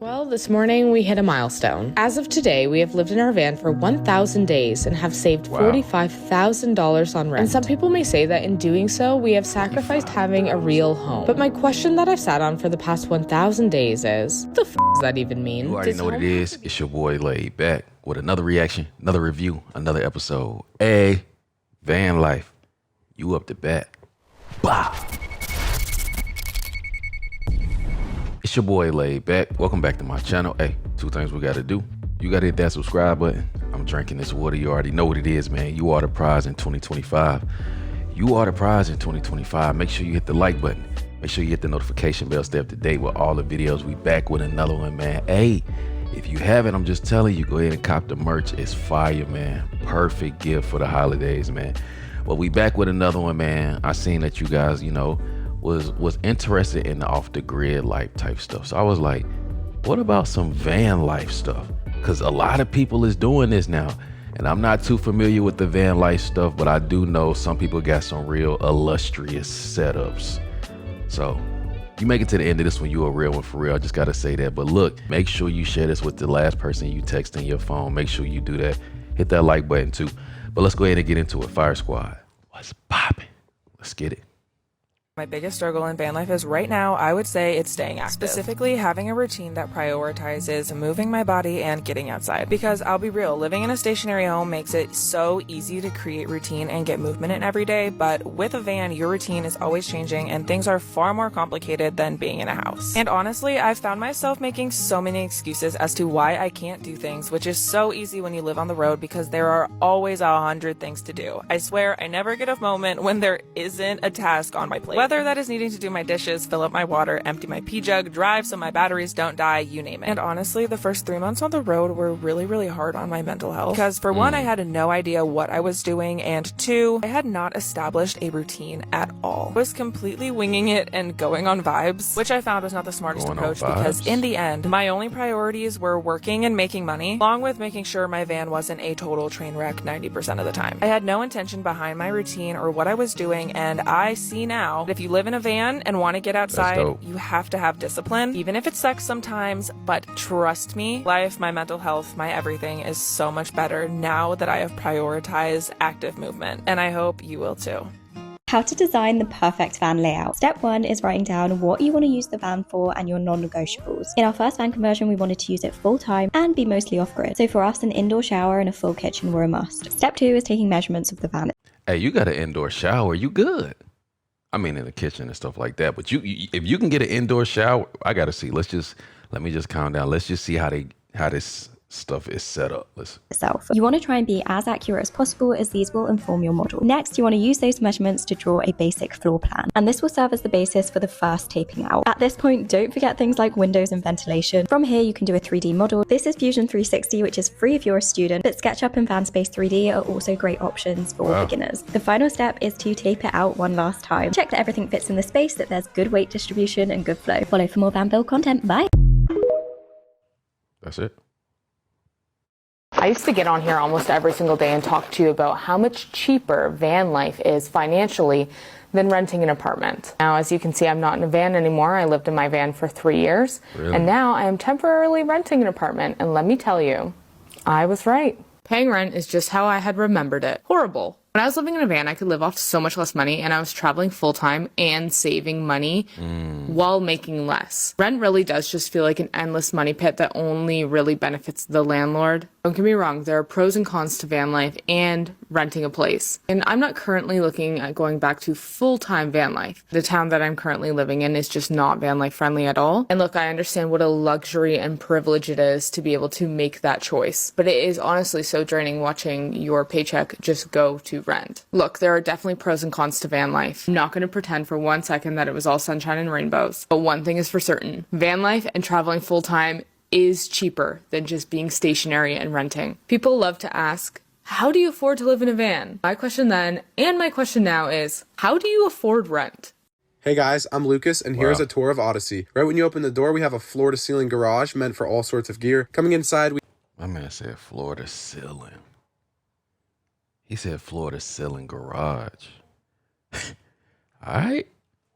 Well, this morning we hit a milestone. As of today, we have lived in our van for 1,000 days and have saved $45,000 on rent. And some people may say that in doing so, we have sacrificed having a real home. But my question that I've sat on for the past 1,000 days is, what the f does that even mean? You already know what it is. It's your boy Laid Back with another reaction, another review, another episode. Hey, van life. You up to bat. Bah. It's your boy Laid Back. Welcome back to my channel. Hey, two things we gotta do. You gotta hit that subscribe button. I'm drinking this water. You already know what it is, man. You are the prize in 2025. You are the prize in 2025. Make sure you hit the like button. Make sure you hit the notification bell. Stay up to date with all the videos. We back with another one, man. Hey, if you haven't, I'm just telling you, go ahead and cop the merch. It's fire, man. Perfect gift for the holidays, man. Well, we back with another one, man. I seen that you guys, was interested in the off the grid life type stuff. So I was like, what about some van life stuff? Because a lot of people is doing this now. And I'm not too familiar with the van life stuff, but I do know some people got some real illustrious setups. So you make it to the end of this one, you a real one for real. I just gotta say that. But look, make sure you share this with the last person you text in your phone. Make sure you do that. Hit that like button too. But let's go ahead and get into it. Fire Squad, what's popping? Let's get it. My biggest struggle in van life is right now, I would say it's staying active. Specifically, having a routine that prioritizes moving my body and getting outside. Because I'll be real, living in a stationary home makes it so easy to create routine and get movement in every day, but with a van, your routine is always changing and things are far more complicated than being in a house. And honestly, I've found myself making so many excuses as to why I can't do things, which is so easy when you live on the road because there are always 100 things to do. I swear, I never get a moment when there isn't a task on my plate. Whether that is needing to do my dishes, fill up my water, empty my pee jug, drive so my batteries don't die, you name it. And honestly, the first 3 months on the road were really hard on my mental health. Because for one, I had no idea what I was doing, and two, I had not established a routine at all. I was completely winging it and going on vibes, which I found was not the smartest approach because in the end, my only priorities were working and making money, along with making sure my van wasn't a total train wreck 90% of the time. I had no intention behind my routine or what I was doing, and I see now that if you live in a van and want to get outside, you have to have discipline, even if it sucks sometimes. But trust me, life, my mental health, my everything is so much better now that I have prioritized active movement, and I hope you will too. How to design the perfect van layout. Step 1 is writing down what you want to use the van for and your non-negotiables. In our first van conversion, we wanted to use it full-time and be mostly off-grid. So for us, an indoor shower and a full kitchen were a must. Step 2 is taking measurements of the van. Hey, you got an indoor shower, you good. I mean, in the kitchen and stuff like that. But if you can get an indoor shower, I gotta see. Let me just calm down. Let's just see how this stuff is set up. You want to try and be as accurate as possible, as these will inform your model. Next, you want to use those measurements to draw a basic floor plan, and this will serve as the basis for the first taping out. At this point, don't forget things like windows and ventilation. From here, you can do a 3D model. This is Fusion 360, which is free if you're a student, but SketchUp and VanSpace 3D are also great options for beginners. The final step is to tape it out one last time. Check that everything fits in the space, that there's good weight distribution and good flow. Follow for more van build content. Bye. That's it. I used to get on here almost every single day and talk to you about how much cheaper van life is financially than renting an apartment. Now, as you can see, I'm not in a van anymore. I lived in my van for 3 years. Really? And now I am temporarily renting an apartment. And let me tell you, I was right. Paying rent is just how I had remembered it. Horrible. When I was living in a van, I could live off so much less money, and I was traveling full-time and saving money while making less. Rent really does just feel like an endless money pit that only really benefits the landlord. Don't get me wrong, there are pros and cons to van life and renting a place. And I'm not currently looking at going back to full-time van life. The town that I'm currently living in is just not van life friendly at all. And look, I understand what a luxury and privilege it is to be able to make that choice. But it is honestly so draining watching your paycheck just go to rent. Look, there are definitely pros and cons to van life. I'm not going to pretend for 1 second that it was all sunshine and rainbows. But one thing is for certain, van life and traveling full-time is cheaper than just being stationary and renting. People love to ask, how do you afford to live in a van? My question then, and my question now is, how do you afford rent? Hey guys, I'm Lucas, and here's a tour of Odyssey. Right when you open the door, we have a floor-to-ceiling garage meant for all sorts of gear. Coming inside, My man said floor-to-ceiling. He said floor-to-ceiling garage. All right.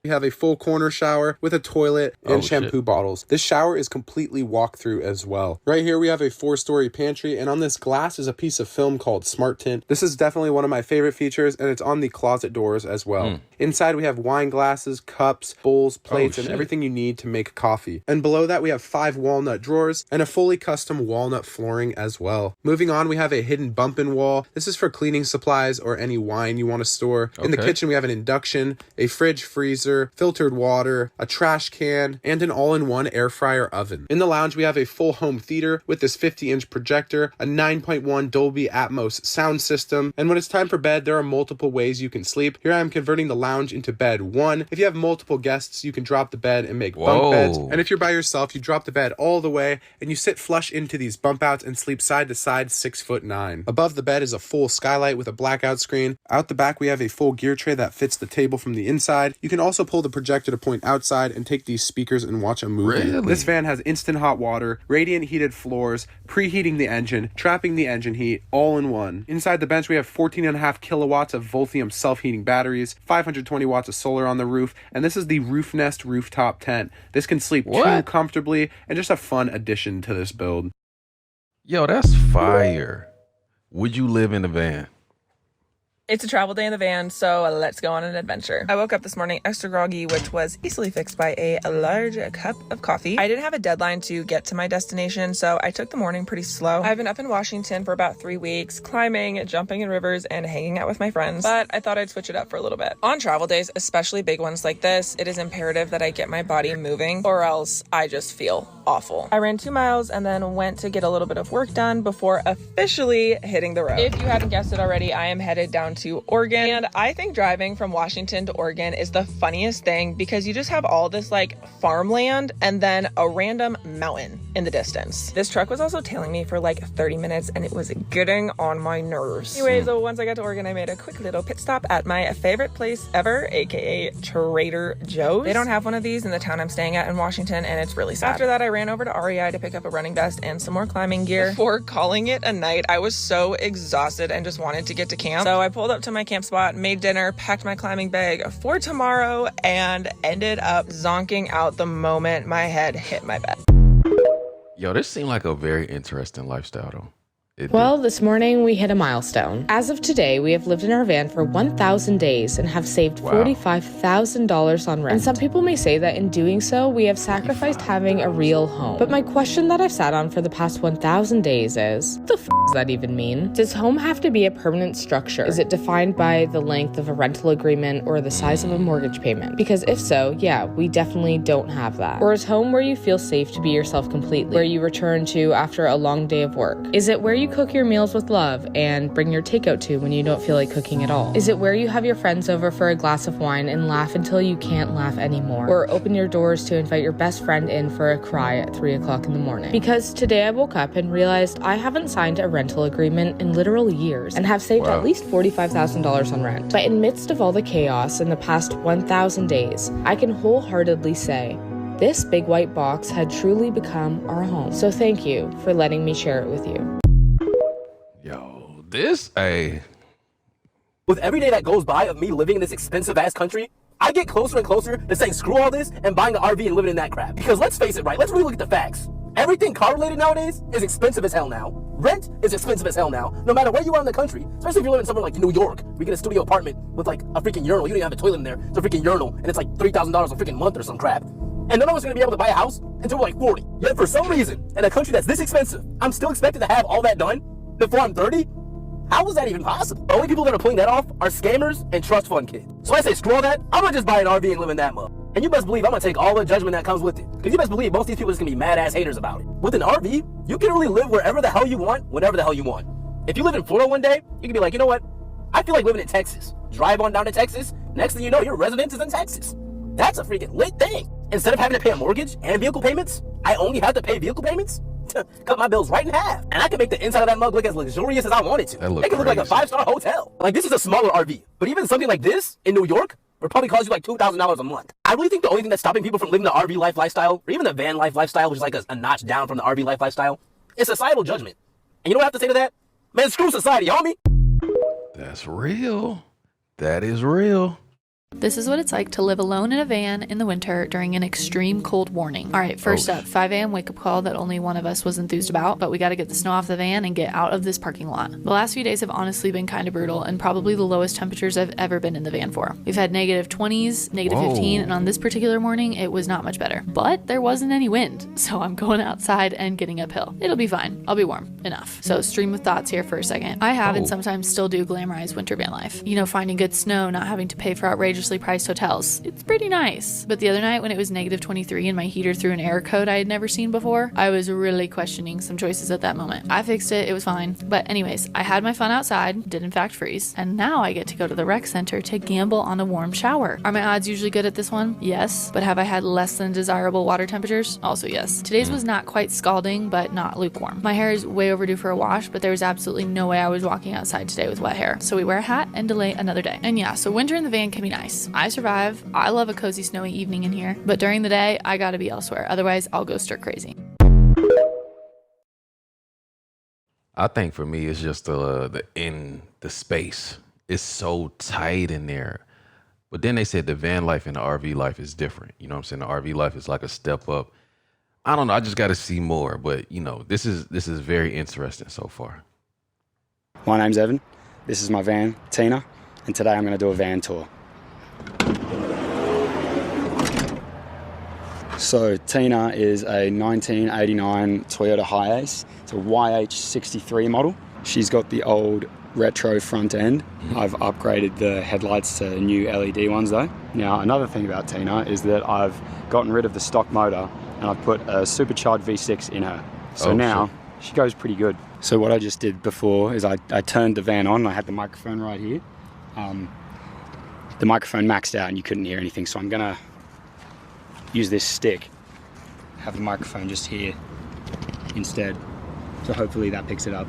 We have a full corner shower with a toilet and shampoo bottles. This shower is completely walk-through as well. Right here we have a 4-story pantry, and on this glass is a piece of film called Smart Tint. This is definitely one of my favorite features, and it's on the closet doors as well. Inside we have wine glasses, cups, bowls, plates, and everything you need to make coffee. And below that we have 5 walnut drawers and a fully custom walnut flooring as well. Moving on, we have a hidden bump-in wall. This is for cleaning supplies or any wine you want to store. In the kitchen we have an induction, a fridge freezer, filtered water, a trash can, and an all-in-one air fryer oven. In the lounge, we have a full home theater with this 50-inch projector, a 9.1 Dolby Atmos sound system, and when it's time for bed, there are multiple ways you can sleep. Here I am converting the lounge into bed 1. If you have multiple guests, you can drop the bed and make bunk beds. And if you're by yourself, you drop the bed all the way, and you sit flush into these bump outs and sleep side to side 6'9". Above the bed is a full skylight with a blackout screen. Out the back, we have a full gear tray that fits the table from the inside. You can also pull the projector to point outside and take these speakers and watch a movie. This van has instant hot water, radiant heated floors, preheating the engine, trapping the engine heat, all in one. Inside the bench we have 14.5 kilowatts of Voltium self-heating batteries, 520 watts of solar on the roof, and this is the Roof Nest rooftop tent. This can sleep 2 comfortably, and just a fun addition to this build. Yo, that's fire. Would you live in a van? It's a travel day in the van, so let's go on an adventure. I woke up this morning extra groggy, which was easily fixed by a large cup of coffee. I didn't have a deadline to get to my destination, so I took the morning pretty slow. I've been up in Washington for about 3 weeks, climbing, jumping in rivers, and hanging out with my friends, but I thought I'd switch it up for a little bit. On travel days, especially big ones like this, it is imperative that I get my body moving, or else I just feel awful. I ran 2 miles and then went to get a little bit of work done before officially hitting the road. If you hadn't guessed it already, I am headed down to Oregon, and I think driving from Washington to Oregon is the funniest thing because you just have all this like farmland and then a random mountain in the distance. This truck was also tailing me for like 30 minutes and it was getting on my nerves. Anyways, once I got to Oregon, I made a quick little pit stop at my favorite place ever, aka Trader Joe's. They don't have one of these in the town I'm staying at in Washington, and it's really sad. After that, I ran over to REI to pick up a running vest and some more climbing gear. Before calling it a night, I was so exhausted and just wanted to get to camp. So I pulled up to my camp spot, made dinner, packed my climbing bag for tomorrow, and ended up zonking out the moment my head hit my bed. Yo, this seemed like a very interesting lifestyle, though. Well, this morning we hit a milestone. As of today, we have lived in our van for 1,000 days and have saved $45,000 on rent. And some people may say that in doing so, we have sacrificed having a real home. But my question that I've sat on for the past 1,000 days is, what the f does that even mean? Does home have to be a permanent structure? Is it defined by the length of a rental agreement or the size of a mortgage payment? Because if so, yeah, we definitely don't have that. Or is home where you feel safe to be yourself completely, where you return to after a long day of work? Is it where you cook your meals with love and bring your takeout to when you don't feel like cooking at all? Is it where you have your friends over for a glass of wine and laugh until you can't laugh anymore? Or open your doors to invite your best friend in for a cry at 3 o'clock in the morning? Because today I woke up and realized I haven't signed a rental agreement in literal years and have saved at least $45,000 on rent. But in midst of all the chaos in the past 1,000 days, I can wholeheartedly say this big white box had truly become our home. So thank you for letting me share it with you. Yo, this, With every day that goes by of me living in this expensive ass country, I get closer and closer to saying screw all this and buying an RV and living in that crap. Because let's face it, right? Let's really look at the facts. Everything car related nowadays is expensive as hell now. Rent is expensive as hell now, no matter where you are in the country. Especially if you're living somewhere like New York, where you get a studio apartment with like a freaking urinal. You don't even have a toilet in there. It's a freaking urinal, and it's like $3,000 a freaking month or some crap. And none of us are gonna be able to buy a house until we're like 40. Yet for some reason, in a country that's this expensive, I'm still expected to have all that done before I'm 30? How is that even possible? The only people that are pulling that off are scammers and trust fund kids. So I say screw all that, I'm gonna just buy an RV and live in that mug. And you best believe I'm gonna take all the judgment that comes with it. Because you best believe most of these people are just gonna be mad ass haters about it. With an RV, you can really live wherever the hell you want, whenever the hell you want. If you live in Florida one day, you can be like, you know what? I feel like living in Texas. Drive on down to Texas, next thing you know, your residence is in Texas. That's a freaking lit thing. Instead of having to pay a mortgage and vehicle payments, I only have to pay vehicle payments? Cut my bills right in half. And I can make the inside of that mug look as luxurious as I want it to. It can look like a 5-star hotel. Like, this is a smaller RV. But even something like this in New York would probably cost you like $2,000 a month. I really think the only thing that's stopping people from living the RV life lifestyle, or even the van life lifestyle, which is like a notch down from the RV life lifestyle, is societal judgment. And you know what I have to say to that? Man, screw society, homie. That's real. That is real. This is what it's like to live alone in a van in the winter during an extreme cold warning. All right, first up, 5 a.m. wake-up call that only one of us was enthused about, but we got to get the snow off the van and get out of this parking lot. The last few days have honestly been kind of brutal and probably the lowest temperatures I've ever been in the van for. We've had negative 20s, negative 15, and on this particular morning, it was not much better. But there wasn't any wind, so I'm going outside and getting uphill. It'll be fine. I'll be warm enough. So stream of thoughts here for a second. I have and sometimes still do glamorize winter van life. You know, finding good snow, not having to pay for outrageously priced hotels. It's pretty nice. But the other night when it was negative 23 and my heater threw an error code I had never seen before, I was really questioning some choices at that moment. I fixed it. It was fine. But anyways, I had my fun outside, did in fact freeze, and now I get to go to the rec center to gamble on a warm shower. Are my odds usually good at this one? Yes. But have I had less than desirable water temperatures? Also yes. Today's was not quite scalding, but not lukewarm. My hair is way overdue for a wash, but there was absolutely no way I was walking outside today with wet hair. So we wear a hat and delay another day. And yeah, so winter in the van can be nice. I survive. I love a cozy snowy evening in here, but during the day, I gotta be elsewhere. Otherwise, I'll go stir crazy. I think for me, it's just the space. It's so tight in there. But then they said the van life and the RV life is different. You know what I'm saying? The RV life is like a step up. I don't know. I just got to see more. But, you know, this is very interesting so far. My name's Evan. This is my van, Tina. And today I'm going to do a van tour. So Tina is a 1989 Toyota Hiace. It's a YH63 model. She's got the old retro front end. I've upgraded the headlights to new LED ones though. Now another thing about Tina is that I've gotten rid of the stock motor and I've put a supercharged V6 in her. So now she goes pretty good. So what I just did before is I turned the van on. I had the microphone right here. The microphone maxed out and you couldn't hear anything, so I'm gonna use this stick, have the microphone just here instead, so hopefully that picks it up.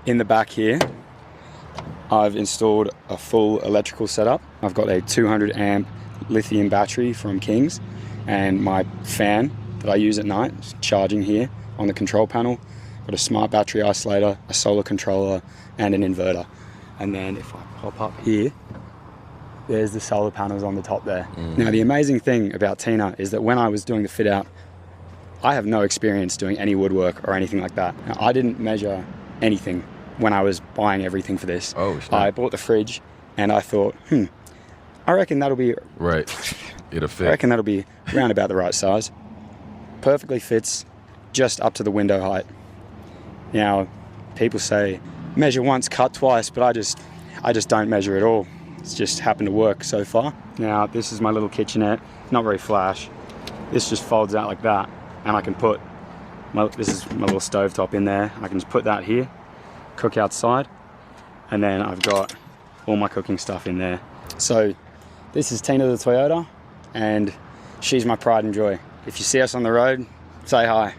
In the back here, I've installed a full electrical setup. I've got a 200 amp lithium battery from King's, and my fan that I use at night is charging here on the control panel. Got a smart battery isolator, a solar controller, and an inverter. And then if I pop up here, there's the solar panels on the top there. Now the amazing thing about Tina is that when I was doing the fit out, I have no experience doing any woodwork or anything like that. Now, I didn't measure anything when I was buying everything for this. I bought the fridge and I thought, I reckon that'll be... Right, it'll fit. I reckon that'll be around about the right size. Perfectly fits just up to the window height. Now, people say, measure once, cut twice, but I just don't measure at all. It's just happened to work so far. Now, this is my little kitchenette. Not very flash. This just folds out like that, and I can put, this is my little stovetop in there. I can just put that here, cook outside, and then I've got all my cooking stuff in there. So, this is Tina the Toyota, and she's my pride and joy. If you see us on the road, say hi.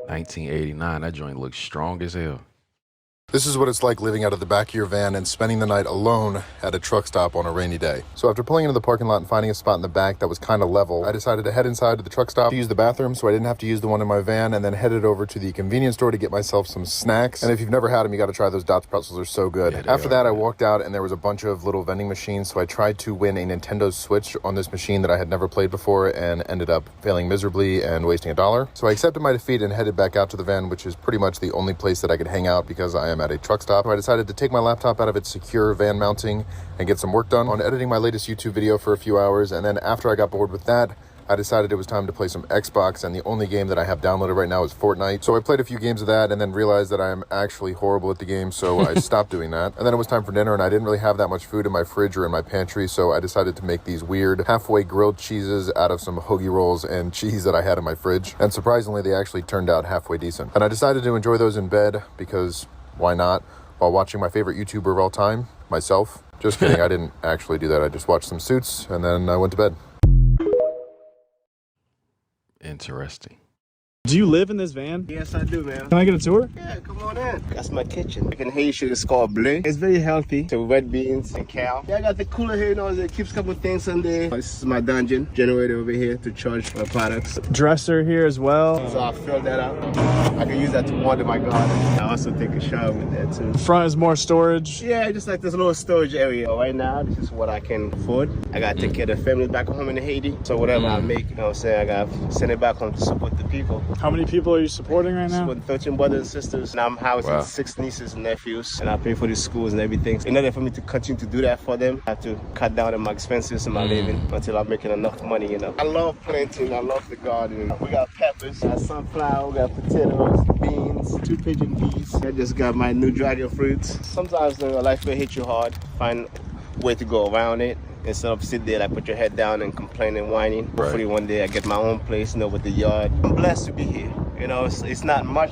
1989, that joint looks strong as hell. This is what it's like living out of the back of your van and spending the night alone at a truck stop on a rainy day. So after pulling into the parking lot and finding a spot in the back that was kind of level, I decided to head inside to the truck stop to use the bathroom so I didn't have to use the one in my van, and then headed over to the convenience store to get myself some snacks. And if you've never had them, you got to try those Dots pretzels. They're so good. Yeah, after that, I walked out and there was a bunch of little vending machines, so I tried to win a Nintendo Switch on this machine that I had never played before and ended up failing miserably and wasting $1. So I accepted my defeat and headed back out to the van, which is pretty much the only place that I could hang out because I am at a truck stop. I decided to take my laptop out of its secure van mounting and get some work done on editing my latest YouTube video for a few hours. And then after I got bored with that, I decided it was time to play some Xbox, and the only game that I have downloaded right now is Fortnite. So I played a few games of that and then realized that I am actually horrible at the game, so I stopped doing that. And then it was time for dinner, and I didn't really have that much food in my fridge or in my pantry, so I decided to make these weird halfway grilled cheeses out of some hoagie rolls and cheese that I had in my fridge. And surprisingly, they actually turned out halfway decent. And I decided to enjoy those in bed because why not? While watching my favorite YouTuber of all time, myself. Just kidding, I didn't actually do that. I just watched some Suits, and then I went to bed. Interesting. Do you live in this van? Yes, I do, man. Can I get a tour? Yeah, come on in. That's my kitchen. You can Haitian, it's called bleu. It's very healthy. So red beans and cow. Yeah, I got the cooler here, you know, it keeps a couple things in there. This is my dungeon generator over here to charge my products. Dresser here as well. So I'll fill that up. I can use that to water my garden. I also take a shower with that too. Front is more storage. Yeah, just like this little storage area. Right now, this is what I can afford. I gotta take care of the family back home in Haiti. So whatever I make, you know what I'm saying, I gotta send it back home to support the people. How many people are you supporting right now? 13 brothers and sisters, and I'm housing 6 nieces and nephews, and I pay for the schools and everything. In order for me to continue to do that for them, I have to cut down on my expenses and my living until I'm making enough money, you know. I love planting, I love the garden. We got peppers, we got sunflower, we got potatoes, beans, 2 pigeon peas. I just got my new dragon fruits. Sometimes life will hit you hard, find a way to go around it. Instead of sit there, like put your head down and complain and whining. Hopefully one day I get my own place, you know, with the yard. I'm blessed to be here. You know, it's not much.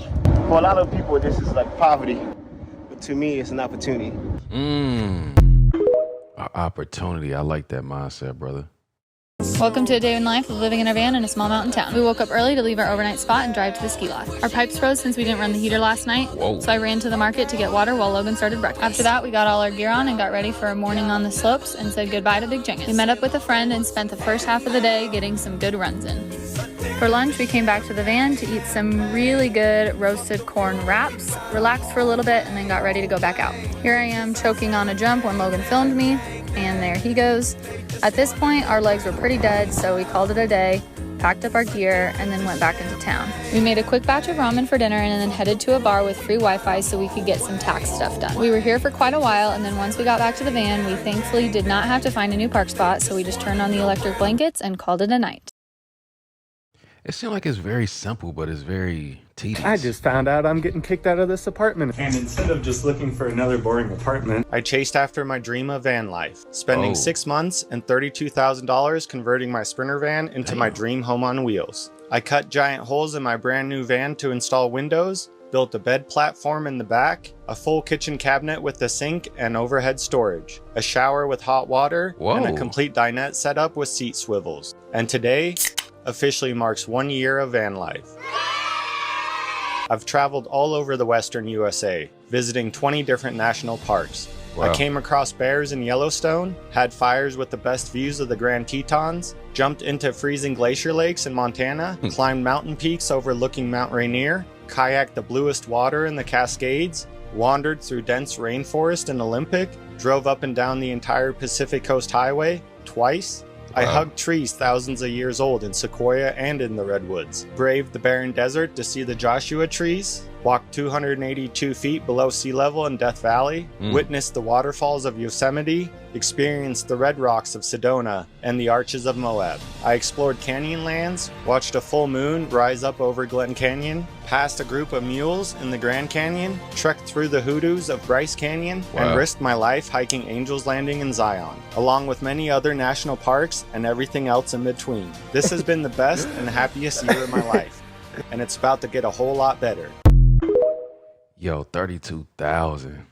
For a lot of people, this is like poverty. But to me, it's an opportunity. Opportunity. I like that mindset, brother. Welcome to a day in life of living in a van in a small mountain town. We woke up early to leave our overnight spot and drive to the ski loft. Our pipes froze since we didn't run the heater last night, so I ran to the market to get water while Logan started breakfast. After that, we got all our gear on and got ready for a morning on the slopes and said goodbye to Big Jengus. We met up with a friend and spent the first half of the day getting some good runs in. For lunch, we came back to the van to eat some really good roasted corn wraps, relaxed for a little bit, and then got ready to go back out. Here I am choking on a jump when Logan filmed me, and there he goes. At this point, our legs were pretty dead, so we called it a day, packed up our gear, and then went back into town. We made a quick batch of ramen for dinner and then headed to a bar with free Wi-Fi so we could get some tax stuff done. We were here for quite a while, and then once we got back to the van, we thankfully did not have to find a new park spot, so we just turned on the electric blankets and called it a night. It seems like it's very simple, but it's very tedious. I just found out I'm getting kicked out of this apartment. And instead of just looking for another boring apartment, I chased after my dream of van life, spending 6 months and $32,000 converting my Sprinter van into my dream home on wheels. I cut giant holes in my brand new van to install windows, built a bed platform in the back, a full kitchen cabinet with a sink and overhead storage, a shower with hot water, and a complete dinette setup with seat swivels. And today officially marks 1 year of van life. I've traveled all over the western USA, visiting 20 different national parks. I came across bears in Yellowstone, had fires with the best views of the Grand Tetons, jumped into freezing glacier lakes in Montana, climbed mountain peaks overlooking Mount Rainier, kayaked the bluest water in the Cascades, wandered through dense rainforest in Olympic, drove up and down the entire Pacific Coast Highway twice. I hugged trees thousands of years old in Sequoia and in the Redwoods, braved the barren desert to see the Joshua trees, walked 282 feet below sea level in Death Valley, witnessed the waterfalls of Yosemite, experienced the red rocks of Sedona and the arches of Moab. I explored canyon lands, watched a full moon rise up over Glen Canyon, passed a group of mules in the Grand Canyon, trekked through the hoodoos of Bryce Canyon, and risked my life hiking Angel's Landing in Zion, along with many other national parks and everything else in between. This has been the best and happiest year of my life, and it's about to get a whole lot better. Yo, 32,000.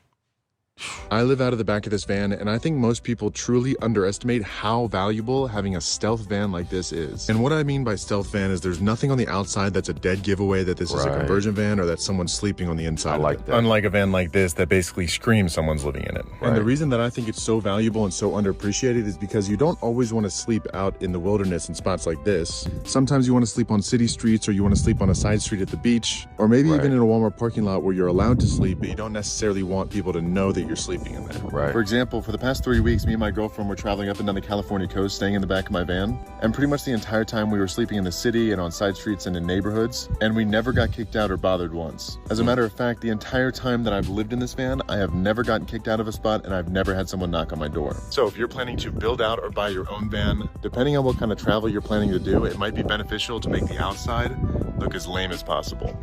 I live out of the back of this van, and I think most people truly underestimate how valuable having a stealth van like this is. And what I mean by stealth van is there's nothing on the outside that's a dead giveaway that this is a conversion van or that someone's sleeping on the inside. I like that. Unlike a van like this that basically screams someone's living in it. And the reason that I think it's so valuable and so underappreciated is because you don't always want to sleep out in the wilderness in spots like this. Sometimes you want to sleep on city streets, or you want to sleep on a side street at the beach, or maybe even in a Walmart parking lot where you're allowed to sleep, but you don't necessarily want people to know that you're sleeping in there. For example, for the past 3 weeks, me and my girlfriend were traveling up and down the California coast, staying in the back of my van. And pretty much the entire time we were sleeping in the city and on side streets and in neighborhoods, and we never got kicked out or bothered once. As a matter of fact, the entire time that I've lived in this van, I have never gotten kicked out of a spot, and I've never had someone knock on my door. So if you're planning to build out or buy your own van, depending on what kind of travel you're planning to do, it might be beneficial to make the outside look as lame as possible.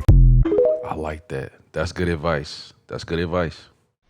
I like that. That's good advice. That's good advice.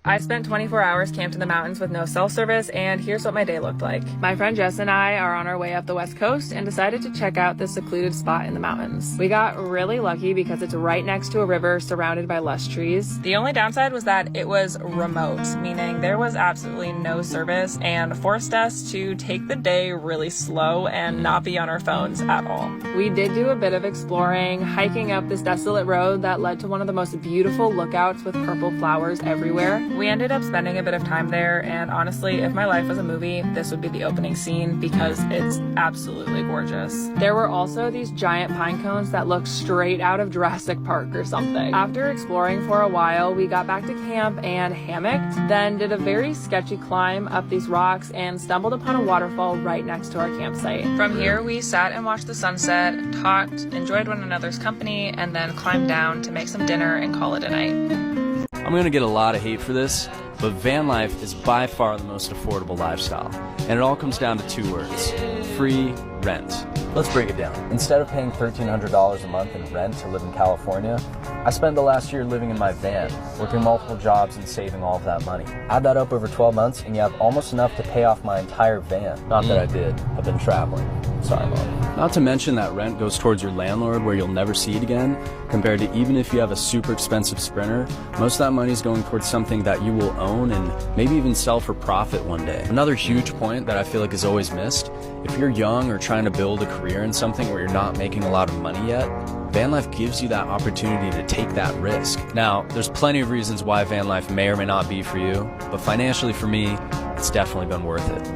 I spent 24 hours camped in the mountains with no cell service, and here's what my day looked like. My friend Jess and I are on our way up the west coast and decided to check out this secluded spot in the mountains. We got really lucky because it's right next to a river surrounded by lush trees. The only downside was that it was remote, meaning there was absolutely no service and forced us to take the day really slow and not be on our phones at all. We did do a bit of exploring, hiking up this desolate road that led to one of the most beautiful lookouts with purple flowers everywhere. We ended up spending a bit of time there, and honestly, if my life was a movie, this would be the opening scene because it's absolutely gorgeous. There were also these giant pine cones that looked straight out of Jurassic Park or something. After exploring for a while, we got back to camp and hammocked, then did a very sketchy climb up these rocks and stumbled upon a waterfall right next to our campsite. From here, we sat and watched the sunset, talked, enjoyed one another's company, and then climbed down to make some dinner and call it a night. I'm gonna get a lot of hate for this, but van life is by far the most affordable lifestyle. And it all comes down to two words: free rent. Let's break it down. Instead of paying $1,300 a month in rent to live in California, I spent the last year living in my van, working multiple jobs and saving all of that money. Add that up over 12 months and you have almost enough to pay off my entire van. Not that I did. I've been traveling. Sorry, Mom. Not to mention that rent goes towards your landlord where you'll never see it again, compared to even if you have a super expensive Sprinter, most of that money is going towards something that you will own and maybe even sell for profit one day. Another huge point that I feel like is always missed: if you're young or trying to build a career in something where you're not making a lot of money yet, van life gives you that opportunity to take that risk. Now, there's plenty of reasons why van life may or may not be for you, but financially for me, it's definitely been worth it.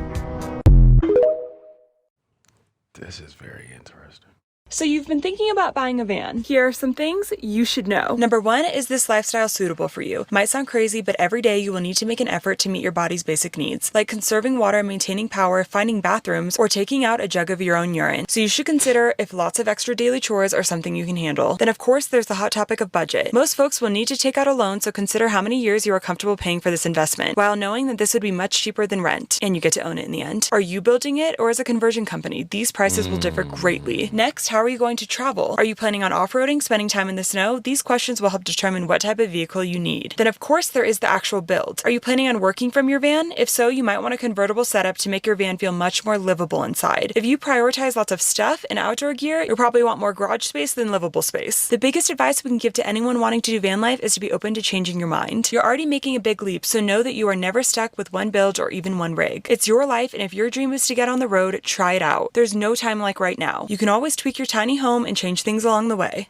This is very interesting. So you've been thinking about buying a van. Here are some things you should know. Number one, is this lifestyle suitable for you? Might sound crazy, but every day you will need to make an effort to meet your body's basic needs, like conserving water, maintaining power, finding bathrooms, or taking out a jug of your own urine. So you should consider if lots of extra daily chores are something you can handle. Then of course there's the hot topic of budget. Most folks will need to take out a loan, so consider how many years you are comfortable paying for this investment, while knowing that this would be much cheaper than rent, and you get to own it in the end. Are you building it, or is a conversion company? These prices will differ greatly. Next, how are you going to travel? Are you planning on off-roading, spending time in the snow? These questions will help determine what type of vehicle you need. Then of course there is the actual build. Are you planning on working from your van? If so, you might want a convertible setup to make your van feel much more livable inside. If you prioritize lots of stuff and outdoor gear, you'll probably want more garage space than livable space. The biggest advice we can give to anyone wanting to do van life is to be open to changing your mind. You're already making a big leap, so know that you are never stuck with one build or even one rig. It's your life, and if your dream is to get on the road, try it out. There's no time like right now. You can always tweak your tiny home and change things along the way.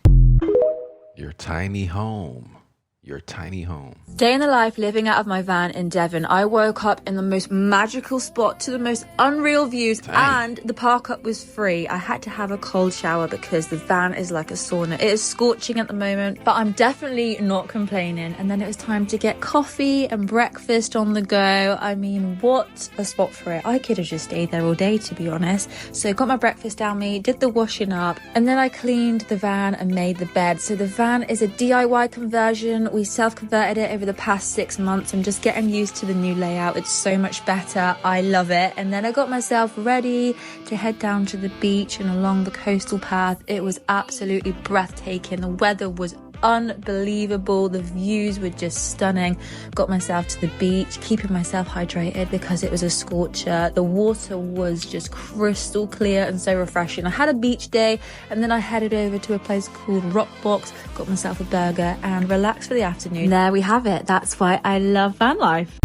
Your tiny home. Your tiny home. Day in the life living out of my van in Devon. I woke up in the most magical spot to the most unreal views. Dang. And the park up was free. I had to have a cold shower because the van is like a sauna. It is scorching at the moment, but I'm definitely not complaining. And then it was time to get coffee and breakfast on the go. I mean, what a spot for it. I could have just stayed there all day, to be honest. So got my breakfast down me, did the washing up, and then I cleaned the van and made the bed. So the van is a DIY conversion. We self-converted it over the past 6 months. I'm just getting used to the new layout. It's so much better. I love it. And then I got myself ready to head down to the beach and along the coastal path. It was absolutely breathtaking. The weather was unbelievable. The views were just stunning. Got myself to the beach, keeping myself hydrated because it was a scorcher. The water was just crystal clear and so refreshing. I had a beach day, and then I headed over to a place called Rockbox, got myself a burger and relaxed for the afternoon. There we have it. That's why I love van life.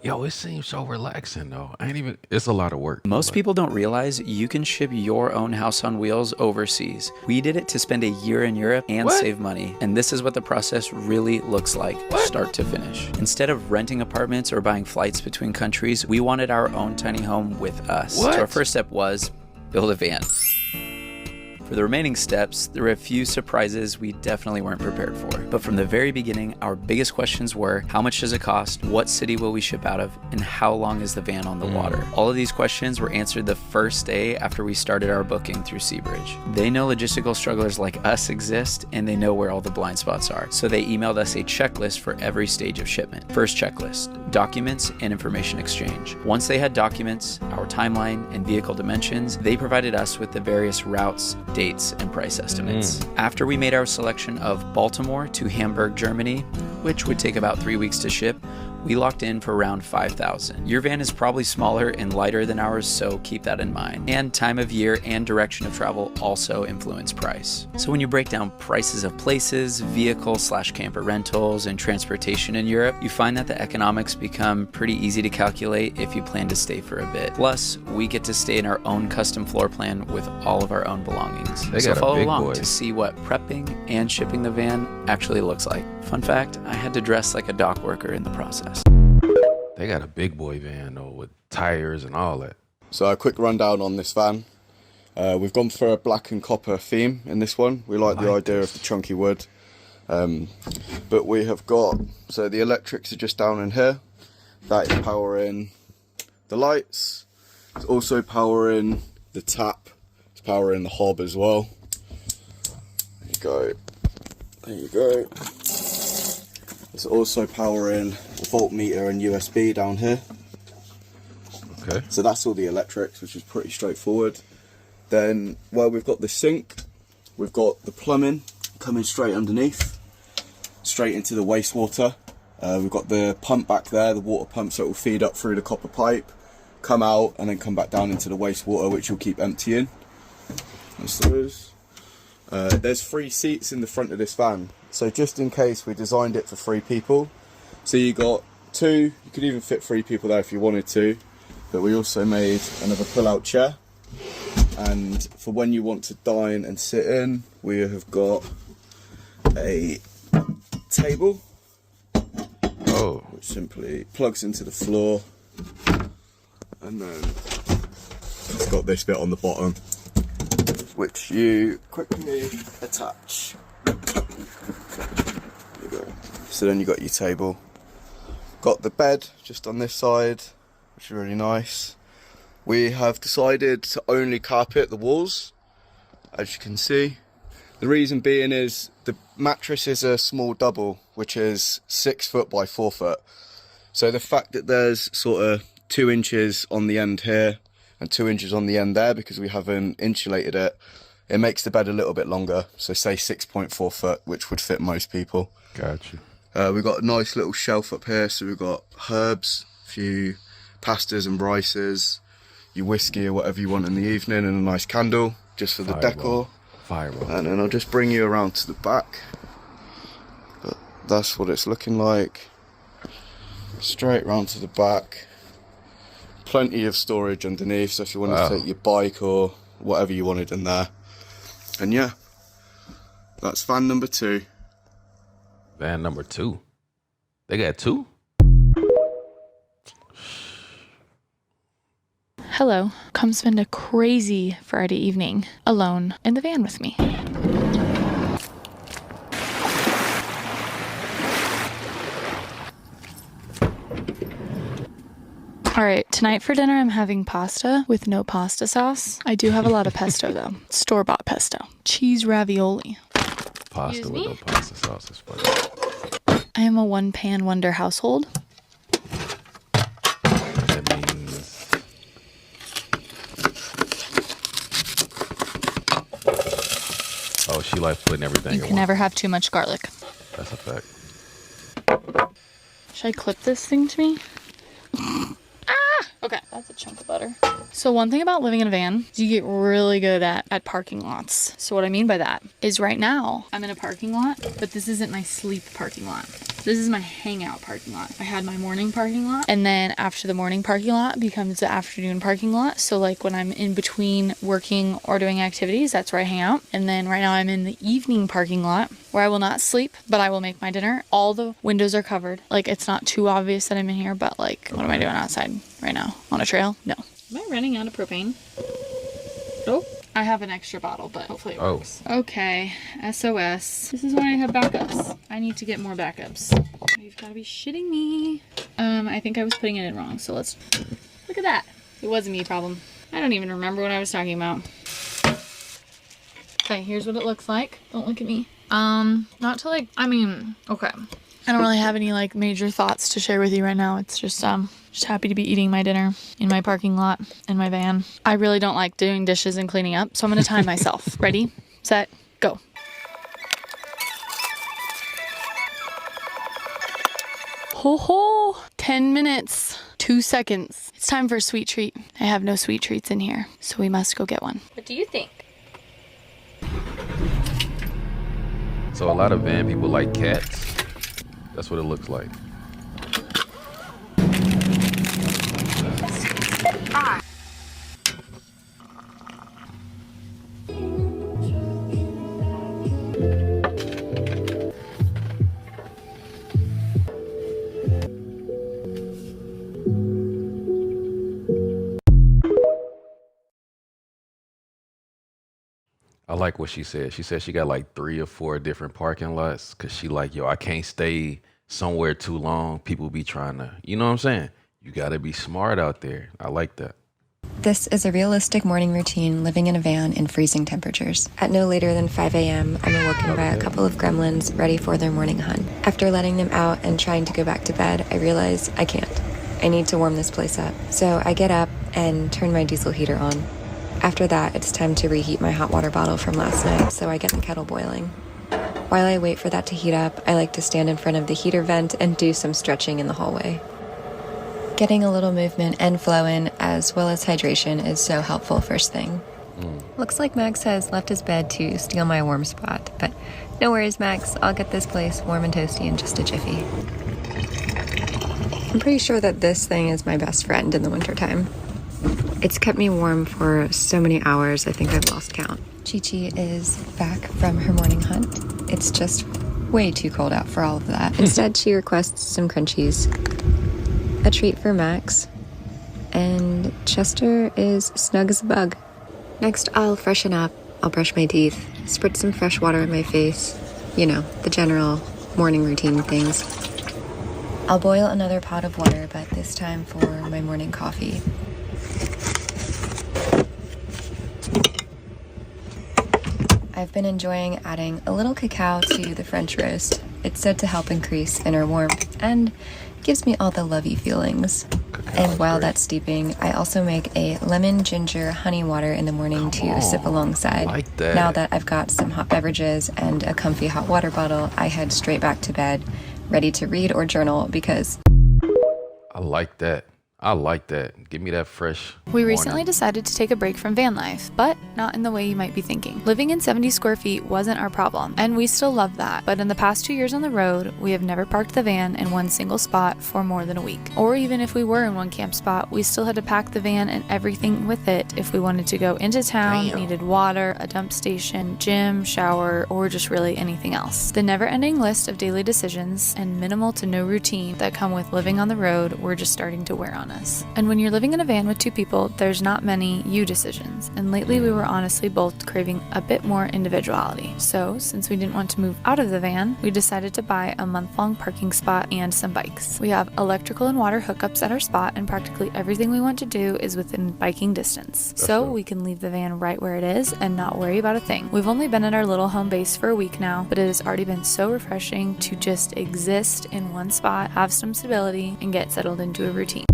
Yo, it seems so relaxing though. It's a lot of work. Most people don't realize you can ship your own house on wheels overseas. We did it to spend a year in Europe and save money. And this is what the process really looks like, start to finish. Instead of renting apartments or buying flights between countries, we wanted our own tiny home with us. So our first step was build a van. For the remaining steps, there were a few surprises we definitely weren't prepared for. But from the very beginning, our biggest questions were, how much does it cost? What city will we ship out of? And how long is the van on the water? All of these questions were answered the first day after we started our booking through Seabridge. They know logistical strugglers like us exist, and they know where all the blind spots are. So they emailed us a checklist for every stage of shipment. First checklist, documents and information exchange. Once they had documents, our timeline, and vehicle dimensions, they provided us with the various routes, dates and price estimates. After we made our selection of Baltimore to Hamburg, Germany, which would take about 3 weeks to ship, we locked in for around $5,000. Your van is probably smaller and lighter than ours, so keep that in mind. And time of year and direction of travel also influence price. So when you break down prices of places, vehicle/camper rentals, and transportation in Europe, you find that the economics become pretty easy to calculate if you plan to stay for a bit. Plus, we get to stay in our own custom floor plan with all of our own belongings. So follow along to see what prepping and shipping the van actually looks like. Fun fact, I had to dress like a dock worker in the process. They got a big boy van though, with tires and all that. So a quick rundown on this van. We've gone for a black and copper theme in this one. We like the idea of the chunky wood. But we have got, so the electrics are just down in here. That is powering the lights. It's also powering the tap. It's powering the hob as well. There you go. There you go. It's also powering the voltmeter and USB down here. Okay. So that's all the electrics, which is pretty straightforward. Then, well, we've got the sink. We've got the plumbing coming straight underneath, straight into the wastewater. We've got the pump back there, the water pump, so it will feed up through the copper pipe, come out, and then come back down into the wastewater, which will keep emptying. That's those. There's 3 seats in the front of this van. So just in case, we designed it for 3 people. So you got 2, you could even fit 3 people there if you wanted to. But we also made another pull-out chair. And for when you want to dine and sit in, we have got a table. Which simply plugs into the floor. And then it's got this bit on the bottom, which you quickly attach. There you go. So then you got your table. Got the bed just on this side, which is really nice. We have decided to only carpet the walls, as you can see. The reason being is the mattress is a small double, which is 6 foot by 4 foot. So the fact that there's sort of 2 inches on the end here and 2 inches on the end there, because we haven't insulated it, it makes the bed a little bit longer. So say 6.4 foot, which would fit most people. Gotcha. We've got a nice little shelf up here. So we've got herbs, a few pastas and rices, your whiskey or whatever you want in the evening, and a nice candle just for the decor. Fireball. And then I'll just bring you around to the back. But that's what it's looking like. Straight round to the back. Plenty of storage underneath, so if you wanted to take your bike or whatever you wanted in there. And yeah, that's van number 2. Van number 2? They got 2? Hello, come spend a crazy Friday evening alone in the van with me. All right, tonight for dinner I'm having pasta with no pasta sauce. I do have a lot of pesto though. Store-bought pesto. Cheese ravioli. Pasta with no pasta sauce is funny. I am a one-pan wonder household. That means she likes putting everything in You can never have too much garlic. That's a fact. Should I clip this thing to me? Okay, that's a chunk of butter. So one thing about living in a van is you get really good at parking lots. So what I mean by that is right now I'm in a parking lot, but this isn't my sleep parking lot. This is my hangout parking lot. I had my morning parking lot, and then after the morning parking lot becomes the afternoon parking lot. So like when I'm in between working or doing activities, that's where I hang out. And then right now I'm in the evening parking lot where I will not sleep, but I will make my dinner. All the windows are covered. Like it's not too obvious that I'm in here, but like what am I doing outside right now? On a trail? No. Am I running out of propane? Oh, I have an extra bottle, but hopefully it works. Okay, SOS. This is why I have backups. I need to get more backups. You've got to be shitting me. I think I was putting it in wrong, so let's look at that. It was a me problem. I don't even remember what I was talking about. Okay, here's what it looks like. Don't look at me. Not to like, I mean, okay. I don't really have any like major thoughts to share with you right now. It's just happy to be eating my dinner in my parking lot in my van. I really don't like doing dishes and cleaning up, so I'm gonna time myself. Ready, set, go. Ho ho, 10 minutes, 2 seconds. It's time for a sweet treat. I have no sweet treats in here, so we must go get one. What do you think? So a lot of van people like cats. That's what it looks like. I like what she said. She said she got like 3 or 4 different parking lots because she like, yo, I can't stay somewhere too long. People be trying to, you know what I'm saying? You got to be smart out there. I like that. This is a realistic morning routine living in a van in freezing temperatures. At no later than 5 a.m., I'm awoken by a couple of gremlins ready for their morning hunt. After letting them out and trying to go back to bed, I realize I can't. I need to warm this place up. So I get up and turn my diesel heater on. After that, it's time to reheat my hot water bottle from last night, so I get the kettle boiling. While I wait for that to heat up, I like to stand in front of the heater vent and do some stretching in the hallway. Getting a little movement and flow in, as well as hydration, is so helpful first thing. Looks like Max has left his bed to steal my warm spot, but no worries, Max. I'll get this place warm and toasty in just a jiffy. I'm pretty sure that this thing is my best friend in the wintertime. It's kept me warm for so many hours, I think I've lost count. Chi-Chi is back from her morning hunt. It's just way too cold out for all of that. Instead, she requests some crunchies, a treat for Max, and Chester is snug as a bug. Next, I'll freshen up. I'll brush my teeth, spritz some fresh water in my face. You know, the general morning routine things. I'll boil another pot of water, but this time for my morning coffee. I've been enjoying adding a little cacao to the French roast. It's said to help increase inner warmth and gives me all the lovey feelings. And while that's steeping, I also make a lemon ginger honey water in the morning to sip alongside. Like that. Now that I've got some hot beverages and a comfy hot water bottle, I head straight back to bed, ready to read or journal because... I like that. I like that. Give me that fresh We recently decided to take a break from van life, but not in the way you might be thinking. Living in 70 square feet wasn't our problem, and we still love that. But in the past 2 years on the road, we have never parked the van in one single spot for more than a week. Or even if we were in one camp spot, we still had to pack the van and everything with it if we wanted to go into town, needed water, a dump station, gym, shower, or just really anything else. The never-ending list of daily decisions and minimal to no routine that come with living on the road were just starting to wear on us. And when you're living in a van with 2 people, there's not many you decisions. And lately we were honestly both craving a bit more individuality. So since we didn't want to move out of the van, we decided to buy a month-long parking spot and some bikes. We have electrical and water hookups at our spot, and practically everything we want to do is within biking distance. So we can leave the van right where it is and not worry about a thing. We've only been at our little home base for a week now, but it has already been so refreshing to just exist in one spot, have some stability, and get settled into a routine.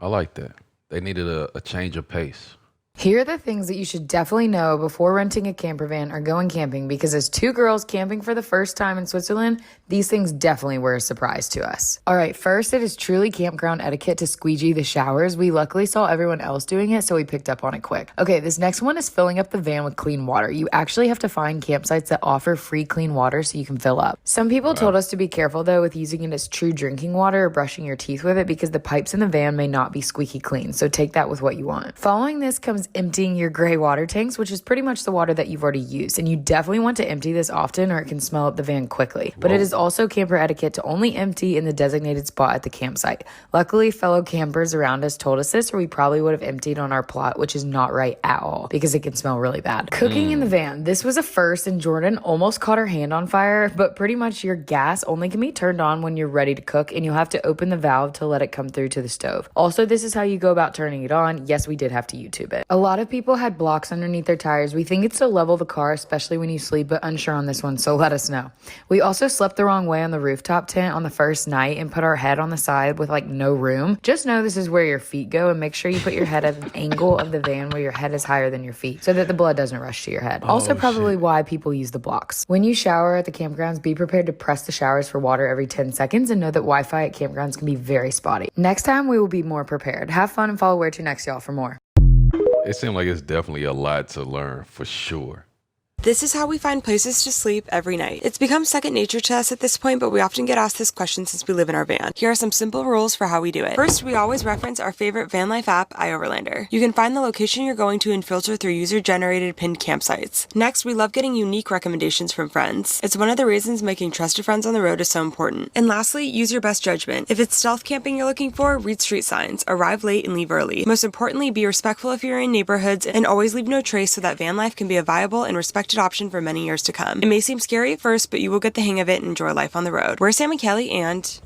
I like that. They needed a change of pace. Here are the things that you should definitely know before renting a camper van or going camping, because as 2 girls camping for the first time in Switzerland, these things definitely were a surprise to us. All right, first, it is truly campground etiquette to squeegee the showers. We luckily saw everyone else doing it, so we picked up on it quick. Okay, this next one is filling up the van with clean water. You actually have to find campsites that offer free clean water so you can fill up. Some people told us to be careful, though, with using it as true drinking water or brushing your teeth with it, because the pipes in the van may not be squeaky clean, so take that with what you want. Following this comes emptying your gray water tanks, which is pretty much the water that you've already used, and you definitely want to empty this often or it can smell up the van quickly. But it is also camper etiquette to only empty in the designated spot at the campsite. Luckily, fellow campers around us told us this, or we probably would have emptied on our plot, which is not right at all because it can smell really bad. Cooking in the van. This was a first, and Jordan almost caught her hand on fire, but pretty much your gas only can be turned on when you're ready to cook, and you'll have to open the valve to let it come through to the stove. Also, this is how you go about turning it on. Yes, we did have to YouTube it. A lot of people had blocks underneath their tires. We think it's to level the car, especially when you sleep, but unsure on this one, so let us know. We also slept the wrong way on the rooftop tent on the first night and put our head on the side with like no room. Just know this is where your feet go, and make sure you put your head at an angle of the van where your head is higher than your feet so that the blood doesn't rush to your head. Also probably why people use the blocks. When you shower at the campgrounds, be prepared to press the showers for water every 10 seconds and know that Wi-Fi at campgrounds can be very spotty. Next time we will be more prepared. Have fun and follow Where To Next, y'all, for more. It seems like it's definitely a lot to learn for sure. This is how we find places to sleep every night. It's become second nature to us at this point, but we often get asked this question since we live in our van. Here are some simple rules for how we do it. First, we always reference our favorite van life app, iOverlander. You can find the location you're going to and filter through user-generated pinned campsites. Next, we love getting unique recommendations from friends. It's one of the reasons making trusted friends on the road is so important. And lastly, use your best judgment. If it's stealth camping you're looking for, read street signs, arrive late and leave early. Most importantly, be respectful if you're in neighborhoods, and always leave no trace so that van life can be a viable and respected option for many years to come. It may seem scary at first, but you will get the hang of it and enjoy life on the road. We're Sam and Kelly, and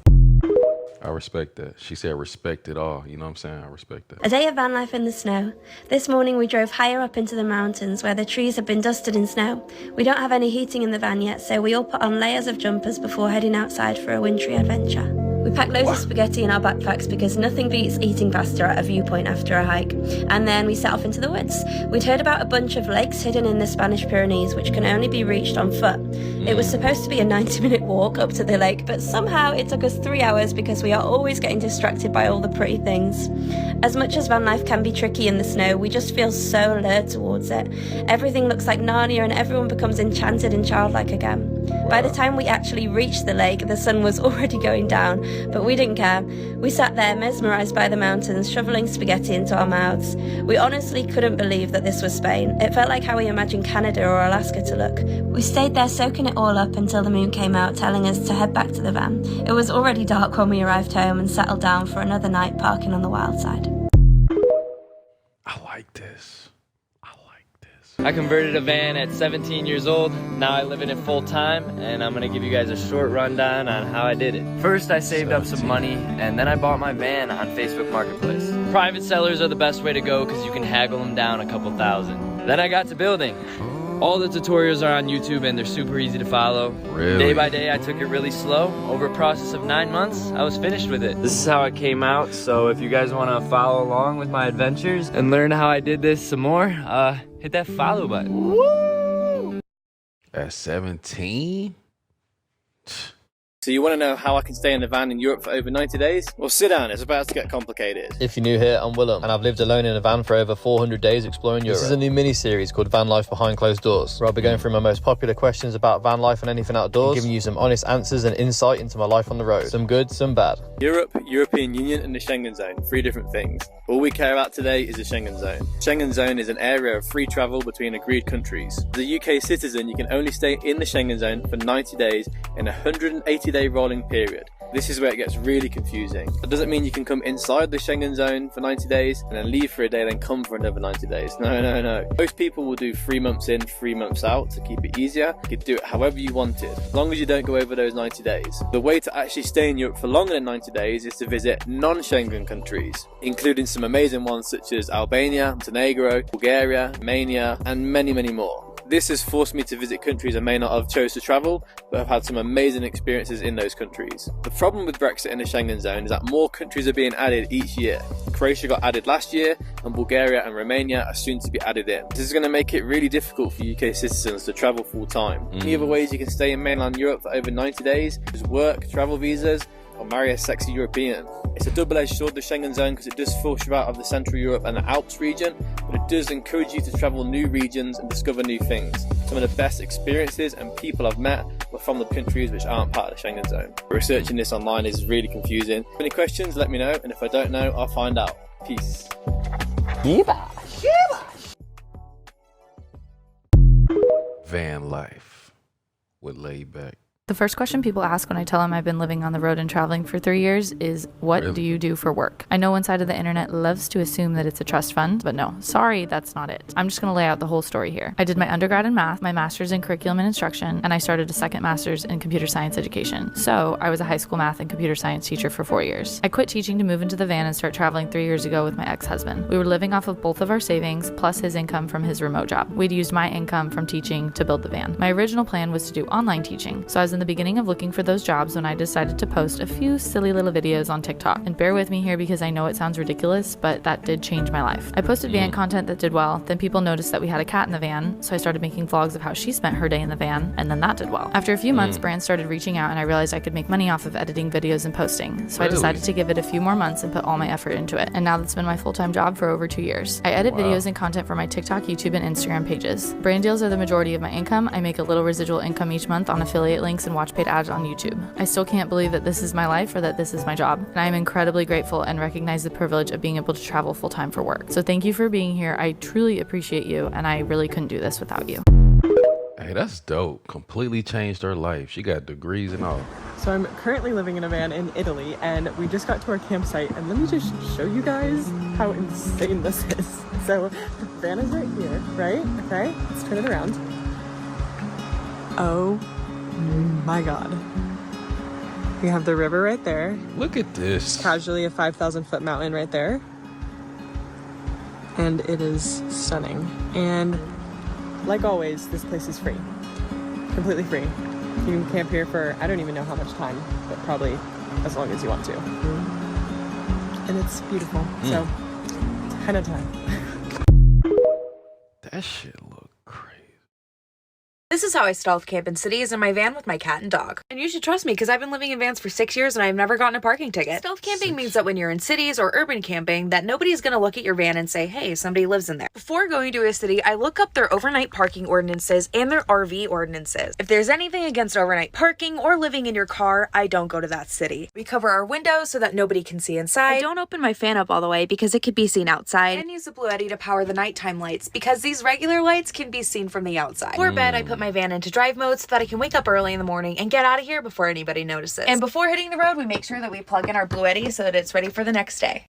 I respect that. She said respect it all. You know what I'm saying? I respect that. A day of van life in the snow. This morning we drove higher up into the mountains where the trees have been dusted in snow. We don't have any heating in the van yet, so we all put on layers of jumpers before heading outside for a wintry adventure. We packed loads of spaghetti in our backpacks because nothing beats eating pasta at a viewpoint after a hike. And then we set off into the woods. We'd heard about a bunch of lakes hidden in the Spanish Pyrenees which can only be reached on foot. It was supposed to be a 90-minute walk up to the lake, but somehow it took us 3 hours because we are always getting distracted by all the pretty things. As much as van life can be tricky in the snow, we just feel so lured towards it. Everything looks like Narnia and everyone becomes enchanted and childlike again. By the time we actually reached the lake, the sun was already going down, but we didn't care. We sat there mesmerised by the mountains, shoveling spaghetti into our mouths. We honestly couldn't believe that this was Spain. It felt like how we imagined Canada or Alaska to look. We stayed there soaking it all up until the moon came out, telling us to head back to the van. It was already dark when we arrived home and settled down for another night parking on the wild side. I like this. I converted a van at 17 years old. Now I live in it full time, and I'm gonna give you guys a short rundown on how I did it. First, I saved up some money, and then I bought my van on Facebook Marketplace. Private sellers are the best way to go because you can haggle them down a couple thousand. Then I got to building. All the tutorials are on YouTube and they're super easy to follow. Really? Day by day, I took it really slow. Over a process of 9 months, I was finished with it. This is how it came out, so if you guys want to follow along with my adventures and learn how I did this some more, hit that follow button. Woo! At 17? So you want to know how I can stay in the van in Europe for over 90 days? Well, sit down, it's about to get complicated. If you're new here, I'm Willem, and I've lived alone in a van for over 400 days exploring Europe. This is a new mini-series called Van Life Behind Closed Doors, where I'll be going through my most popular questions about van life and anything outdoors, and giving you some honest answers and insight into my life on the road. Some good, some bad. Europe, European Union, and the Schengen Zone, 3 different things. All we care about today is the Schengen Zone. Schengen Zone is an area of free travel between agreed countries. As a UK citizen, you can only stay in the Schengen Zone for 90 days in a 180-day rolling period. This is where it gets really confusing. That doesn't mean you can come inside the Schengen Zone for 90 days and then leave for a day, then come for another 90 days. No. Most people will do 3 months in, 3 months out to keep it easier. You can do it however you want it, as long as you don't go over those 90 days. The way to actually stay in Europe for longer than 90 days is to visit non-Schengen countries, including some amazing ones such as Albania, Montenegro, Bulgaria, Romania, and many, many more. This has forced me to visit countries I may not have chose to travel, but have had some amazing experiences in those countries. The problem with Brexit in the Schengen Zone is that more countries are being added each year. Croatia got added last year, and Bulgaria and Romania are soon to be added in. This is going to make it really difficult for UK citizens to travel full time. The other ways you can stay in mainland Europe for over 90 days is work, travel visas, or marry a sexy European. It's a double-edged sword, the Schengen Zone, because it does force you out of the Central Europe and the Alps region, but it does encourage you to travel new regions and discover new things. Some of the best experiences and people I've met were from the countries which aren't part of the Schengen Zone. Researching this online is really confusing. If any questions, let me know, and if I don't know, I'll find out. Peace. Van life with Laid Back. The first question people ask when I tell them I've been living on the road and traveling for 3 years is, what do you do for work? I know one side of the internet loves to assume that it's a trust fund, but no, sorry, that's not it. I'm just going to lay out the whole story here. I did my undergrad in math, my master's in curriculum and instruction, and I started a second master's in computer science education. So I was a high school math and computer science teacher for 4 years. I quit teaching to move into the van and start traveling 3 years ago with my ex-husband. We were living off of both of our savings plus his income from his remote job. We'd used my income from teaching to build the van. My original plan was to do online teaching, so I was in the beginning of looking for those jobs when I decided to post a few silly little videos on TikTok. And bear with me here because I know it sounds ridiculous, but that did change my life. I posted van content that did well, then people noticed that we had a cat in the van, so I started making vlogs of how she spent her day in the van, and then that did well. After a few months, brands started reaching out and I realized I could make money off of editing videos and posting, so I decided to give it a few more months and put all my effort into it, and now that's been my full-time job for over 2 years. I edit videos and content for my TikTok, YouTube, and Instagram pages. Brand deals are the majority of my income. I make a little residual income each month on affiliate links and watch paid ads on YouTube. I still can't believe that this is my life or that this is my job, and I am incredibly grateful and recognize the privilege of being able to travel full-time for work. So thank you for being here. I truly appreciate you, and I really couldn't do this without you. Hey, that's dope. Completely changed her life. She got degrees and all. So I'm currently living in a van in Italy, and we just got to our campsite, and let me just show you guys how insane this is. So the van is right here, right? Okay, let's turn it around. Oh my God. We have the river right there. Look at this. Casually a 5,000 foot mountain right there. And it is stunning. And like always, this place is free. Completely free. You can camp here for, I don't even know how much time, but probably as long as you want to. And it's beautiful. So, 10 out of 10. That shit look crazy. This is how I stealth camp in cities in my van with my cat and dog. And you should trust me because I've been living in vans for 6 years and I've never gotten a parking ticket. Stealth camping means that when you're in cities or urban camping, that nobody's going to look at your van and say, hey, somebody lives in there. Before going to a city, I look up their overnight parking ordinances and their RV ordinances. If there's anything against overnight parking or living in your car, I don't go to that city. We cover our windows so that nobody can see inside. I don't open my fan up all the way because it could be seen outside. And use the Bluetti to power the nighttime lights because these regular lights can be seen from the outside. Before bed, I put my van into drive mode so that I can wake up early in the morning and get out of here before anybody notices. And before hitting the road, we make sure that we plug in our Bluetti so that it's ready for the next day.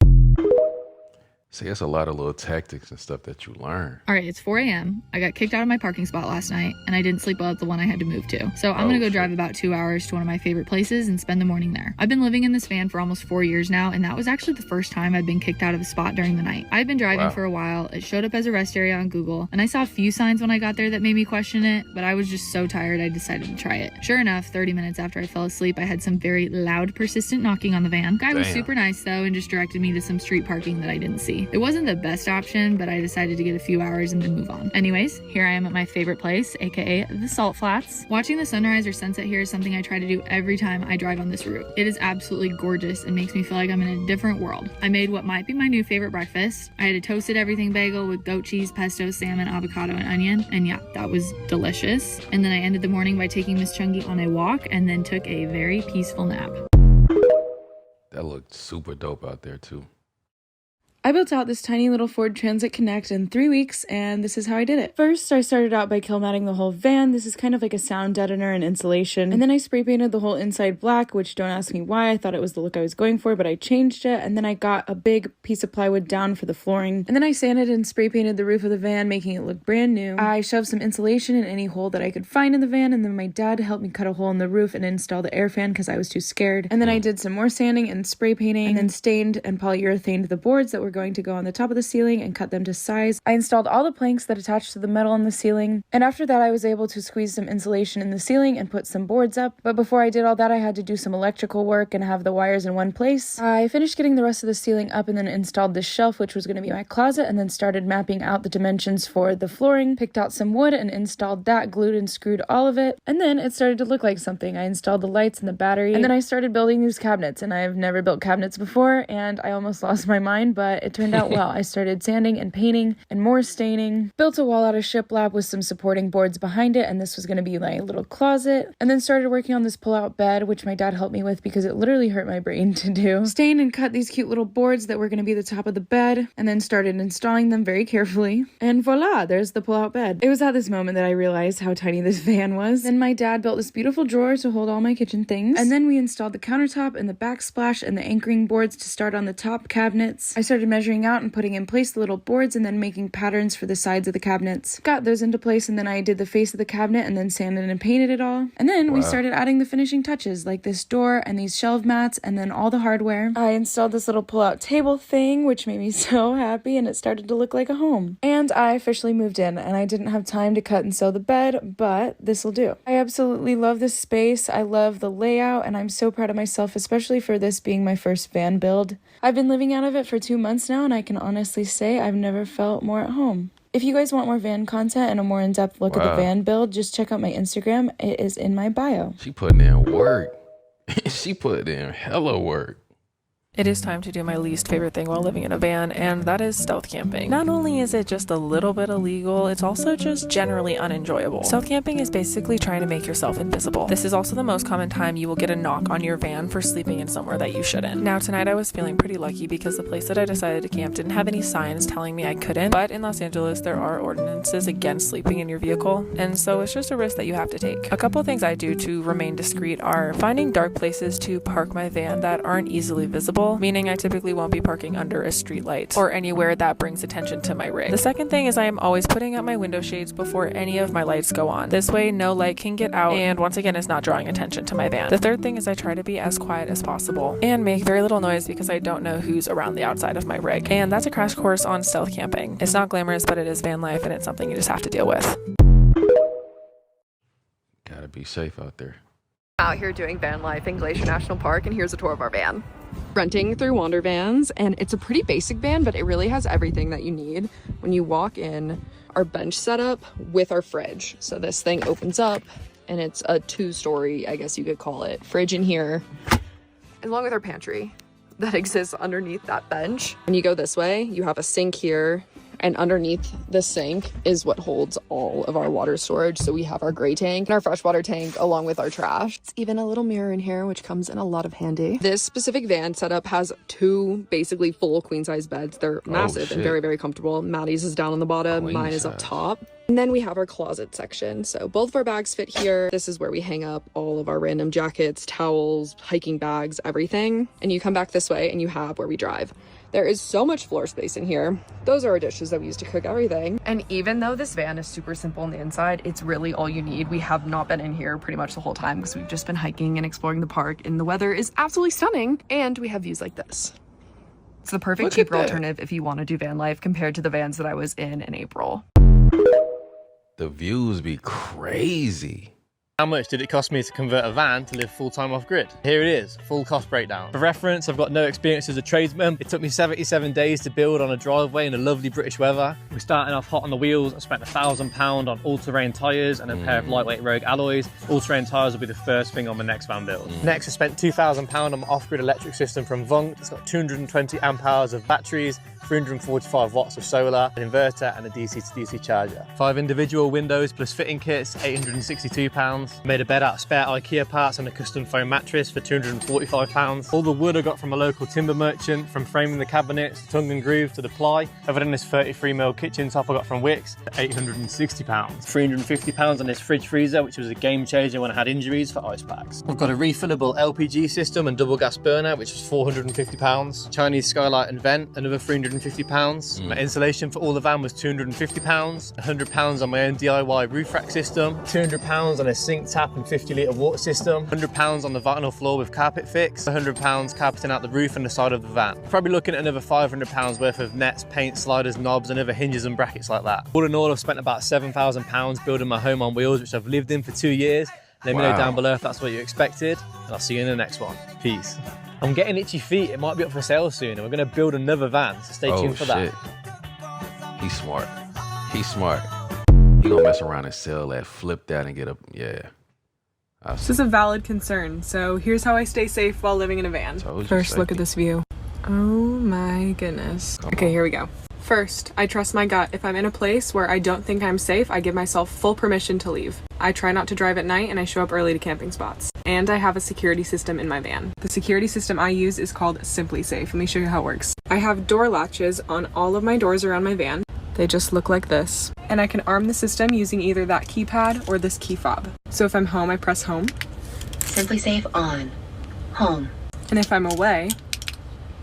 See, that's a lot of little tactics and stuff that you learn. All right, it's 4 a.m. I got kicked out of my parking spot last night, and I didn't sleep well at the one I had to move to. So I'm gonna go drive about 2 hours to one of my favorite places and spend the morning there. I've been living in this van for almost 4 years now, and that was actually the first time I've been kicked out of a spot during the night. I've been driving for a while. It showed up as a rest area on Google, and I saw a few signs when I got there that made me question it, but I was just so tired I decided to try it. Sure enough, 30 minutes after I fell asleep, I had some very loud, persistent knocking on the van. Guy was super nice though and just directed me to some street parking that I didn't see. It wasn't the best option, but I decided to get a few hours and then move on. Anyways, here I am at my favorite place, aka the Salt Flats. Watching the sunrise or sunset here is something I try to do every time I drive on this route. It is absolutely gorgeous and makes me feel like I'm in a different world. I made what might be my new favorite breakfast. I had a toasted everything bagel with goat cheese, pesto, salmon, avocado, and onion, and yeah, that was delicious. And then I ended the morning by taking Miss Chungy on a walk and then took a very peaceful nap. That looked super dope out there too. I built out this tiny little Ford Transit Connect in 3 weeks, and this is how I did it. First, I started out by kilmatting the whole van. This is kind of like a sound deadener and insulation. And then I spray painted the whole inside black, which don't ask me why. I thought it was the look I was going for, but I changed it. And then I got a big piece of plywood down for the flooring. And then I sanded and spray painted the roof of the van, making it look brand new. I shoved some insulation in any hole that I could find in the van, and then my dad helped me cut a hole in the roof and install the air fan because I was too scared. And then I did some more sanding and spray painting, and then stained and polyurethaned the boards that were going to go on the top of the ceiling and cut them to size. I installed all the planks that attached to the metal on the ceiling, and after that I was able to squeeze some insulation in the ceiling and put some boards up. But before I did all that, I had to do some electrical work and have the wires in one place. I finished getting the rest of the ceiling up and then installed this shelf, which was going to be my closet, and then started mapping out the dimensions for the flooring, picked out some wood and installed that, glued and screwed all of it, and then it started to look like something. I installed the lights and the battery, and then I started building these cabinets, and I've never built cabinets before, and I almost lost my mind, but but it turned out well. I started sanding and painting and more staining, built a wall out of shiplap with some supporting boards behind it, and this was going to be my little closet, and then started working on this pull-out bed, which my dad helped me with because it literally hurt my brain to do. Stained and cut these cute little boards that were going to be the top of the bed, and then started installing them very carefully, and voila, there's the pull-out bed. It was at this moment that I realized how tiny this van was. Then my dad built this beautiful drawer to hold all my kitchen things, and then we installed the countertop and the backsplash and the anchoring boards to start on the top cabinets. I started measuring out and putting in place the little boards and then making patterns for the sides of the cabinets. Got those into place, and then I did the face of the cabinet and then sanded and painted it all. And then we started adding the finishing touches like this door and these shelf mats and then all the hardware. I installed this little pull-out table thing, which made me so happy, and it started to look like a home. And I officially moved in, and I didn't have time to cut and sew the bed, but this'll do. I absolutely love this space. I love the layout, and I'm so proud of myself, especially for this being my first van build. I've been living out of it for 2 months now, and I can honestly say I've never felt more at home. If you guys want more van content and a more in-depth look at the van build, just check out my Instagram. It is in my bio. She putting in work. She put in hella work. It is time to do my least favorite thing while living in a van, and that is stealth camping. Not only is it just a little bit illegal, it's also just generally unenjoyable. Stealth camping is basically trying to make yourself invisible. This is also the most common time you will get a knock on your van for sleeping in somewhere that you shouldn't. Now tonight I was feeling pretty lucky because the place that I decided to camp didn't have any signs telling me I couldn't, but in Los Angeles there are ordinances against sleeping in your vehicle, and so it's just a risk that you have to take. A couple of things I do to remain discreet are finding dark places to park my van that aren't easily visible, meaning I typically won't be parking under a street light or anywhere that brings attention to my rig. The second thing is I am always putting up my window shades before any of my lights go on. This way no light can get out, and once again it's not drawing attention to my van. The third thing is I try to be as quiet as possible and make very little noise because I don't know who's around the outside of my rig. And that's a crash course on stealth camping. It's not glamorous, but it is van life, and it's something you just have to deal with. Gotta be safe out there. Out here doing van life in Glacier National Park, and here's a tour of our van. Renting through Wander Vans, and it's a pretty basic van, but it really has everything that you need. When you walk in, our bench setup with our fridge. So this thing opens up, and it's a 2-story, I guess you could call it, fridge in here, along with our pantry that exists underneath that bench. When you go this way, you have a sink here, and underneath the sink is what holds all of our water storage. So we have our gray tank and our freshwater tank along with our trash. It's even a little mirror in here, which comes in a lot of handy. This specific van setup has 2 basically full queen size beds. They're massive and very, very comfortable. Maddie's is down on the bottom, mine is up top. And then we have our closet section. So both of our bags fit here. This is where we hang up all of our random jackets, towels, hiking bags, everything. And you come back this way and you have where we drive. There is so much floor space in here. Those are our dishes that we use to cook everything. And even though this van is super simple on the inside, it's really all you need. We have not been in here pretty much the whole time because we've just been hiking and exploring the park, and the weather is absolutely stunning. And we have views like this. It's the perfect cheaper alternative if you want to do van life compared to the vans that I was in April. The views be crazy. How much did it cost me to convert a van to live full-time off-grid? Here it is, full cost breakdown. For reference, I've got no experience as a tradesman. It took me 77 days to build on a driveway in the lovely British weather. We're starting off hot on the wheels. I spent £1,000 on all-terrain tyres and a pair of lightweight Rogue alloys. All-terrain tyres will be the first thing on my next van build. Next, I spent £2,000 on my off-grid electric system from Vunk. It's got 220 amp hours of batteries, 345 watts of solar, an inverter and a DC to DC charger. 5 individual windows plus fitting kits, £862. Made a bed out of spare IKEA parts and a custom foam mattress for £245. All the wood I got from a local timber merchant, from framing the cabinets, the tongue and groove to the ply. Other than this 33mm kitchen top I got from Wix, £860. £350 on this fridge freezer, which was a game changer when I had injuries, for ice packs. I've got a refillable LPG system and double gas burner, which was £450. Chinese skylight and vent, another £350. My insulation for all the van was £250. £100 on my own DIY roof rack system. £200 on a sink tap and 50-litre water system. £100 on the vinyl floor with carpet fix. £100 carpeting out the roof and the side of the van. Probably looking at another £500 worth of nets, paint, sliders, knobs and other hinges and brackets like that. All in all, I've spent about £7,000 building my home on wheels, which I've lived in for 2 years. Let me know down below if that's what you expected, and I'll see you in the next one. Peace. I'm getting itchy feet. It might be up for sale soon, and we're going to build another van, so stay tuned for that. He's smart. He's smart. He gonna mess around and sell that, flip that, and get a, This is a valid concern, so here's how I stay safe while living in a van. First, look at this view. Oh my goodness. Okay, here we go. First, I trust my gut. If I'm in a place where I don't think I'm safe, I give myself full permission to leave. I try not to drive at night and I show up early to camping spots. And I have a security system in my van. The security system I use is called Simply Safe. Let me show you how it works. I have door latches on all of my doors around my van. They just look like this. And I can arm the system using either that keypad or this key fob. So if I'm home, I press home. Simply Safe on. Home. And if I'm away,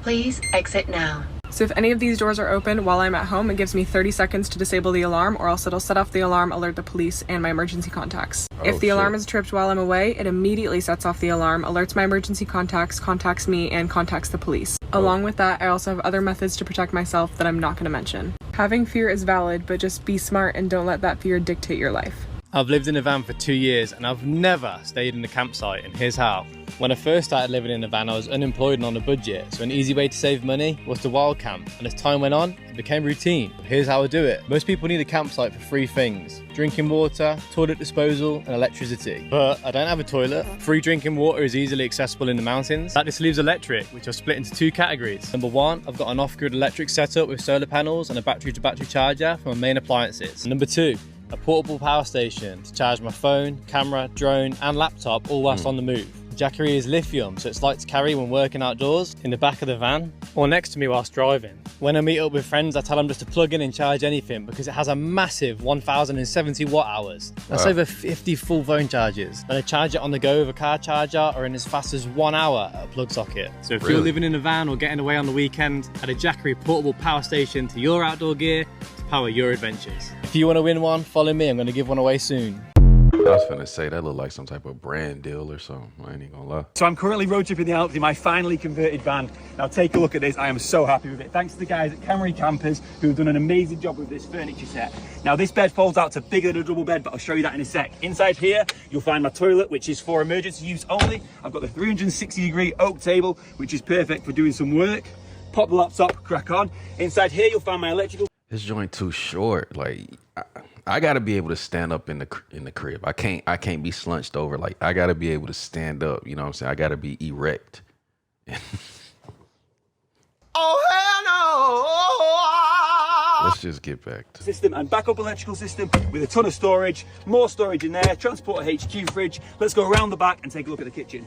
please exit now. So if any of these doors are open while I'm at home, it gives me 30 seconds to disable the alarm, or else it'll set off the alarm, alert the police, and my emergency contacts. If the alarm is tripped while I'm away, it immediately sets off the alarm, alerts my emergency contacts, contacts me, and contacts the police. Along with that, I also have other methods to protect myself that I'm not going to mention. Having fear is valid, but just be smart and don't let that fear dictate your life. I've lived in a van for 2 years and I've never stayed in a campsite, and here's how. When I first started living in a van, I was unemployed and on a budget, so an easy way to save money was to wild camp, and as time went on, it became routine. Here's how I do it. Most people need a campsite for 3 things: drinking water, toilet disposal, and electricity. But I don't have a toilet. Free drinking water is easily accessible in the mountains. That just leaves electric, which I've split into 2 categories. Number 1, I've got an off-grid electric setup with solar panels and a battery-to-battery charger for my main appliances. Number 2, a portable power station to charge my phone, camera, drone, and laptop all whilst on the move. Jackery is lithium, so it's light to carry when working outdoors, in the back of the van, or next to me whilst driving. When I meet up with friends, I tell them just to plug in and charge anything because it has a massive 1070 watt hours. That's over 50 full phone charges. And I charge it on the go with a car charger or in as fast as 1 hour at a plug socket. So if you're living in a van or getting away on the weekend, add a Jackery portable power station to your outdoor gear to power your adventures. If you want to win one, follow me. I'm going to give one away soon. I was finna say that looked like some type of brand deal or something. I ain't even gonna lie. So I'm currently road tripping the Alps in my finally converted van. Now take a look at this. I am so happy with it. Thanks to the guys at Camry Campers who have done an amazing job with this furniture set. Now this bed folds out to bigger than a double bed, but I'll show you that in a sec. Inside here, you'll find my toilet, which is for emergency use only. I've got the 360-degree oak table, which is perfect for doing some work. Pop the laptop, crack on. Inside here, you'll find my electrical. This joint too short. Like I gotta be able to stand up in the crib. I can't be slunched over. Like I gotta be able to stand up. You know what I'm saying? I gotta be erect. Oh hell no! Let's just get back to system and backup electrical system with a ton of storage, more storage in there, transporter HQ fridge. Let's go around the back and take a look at the kitchen.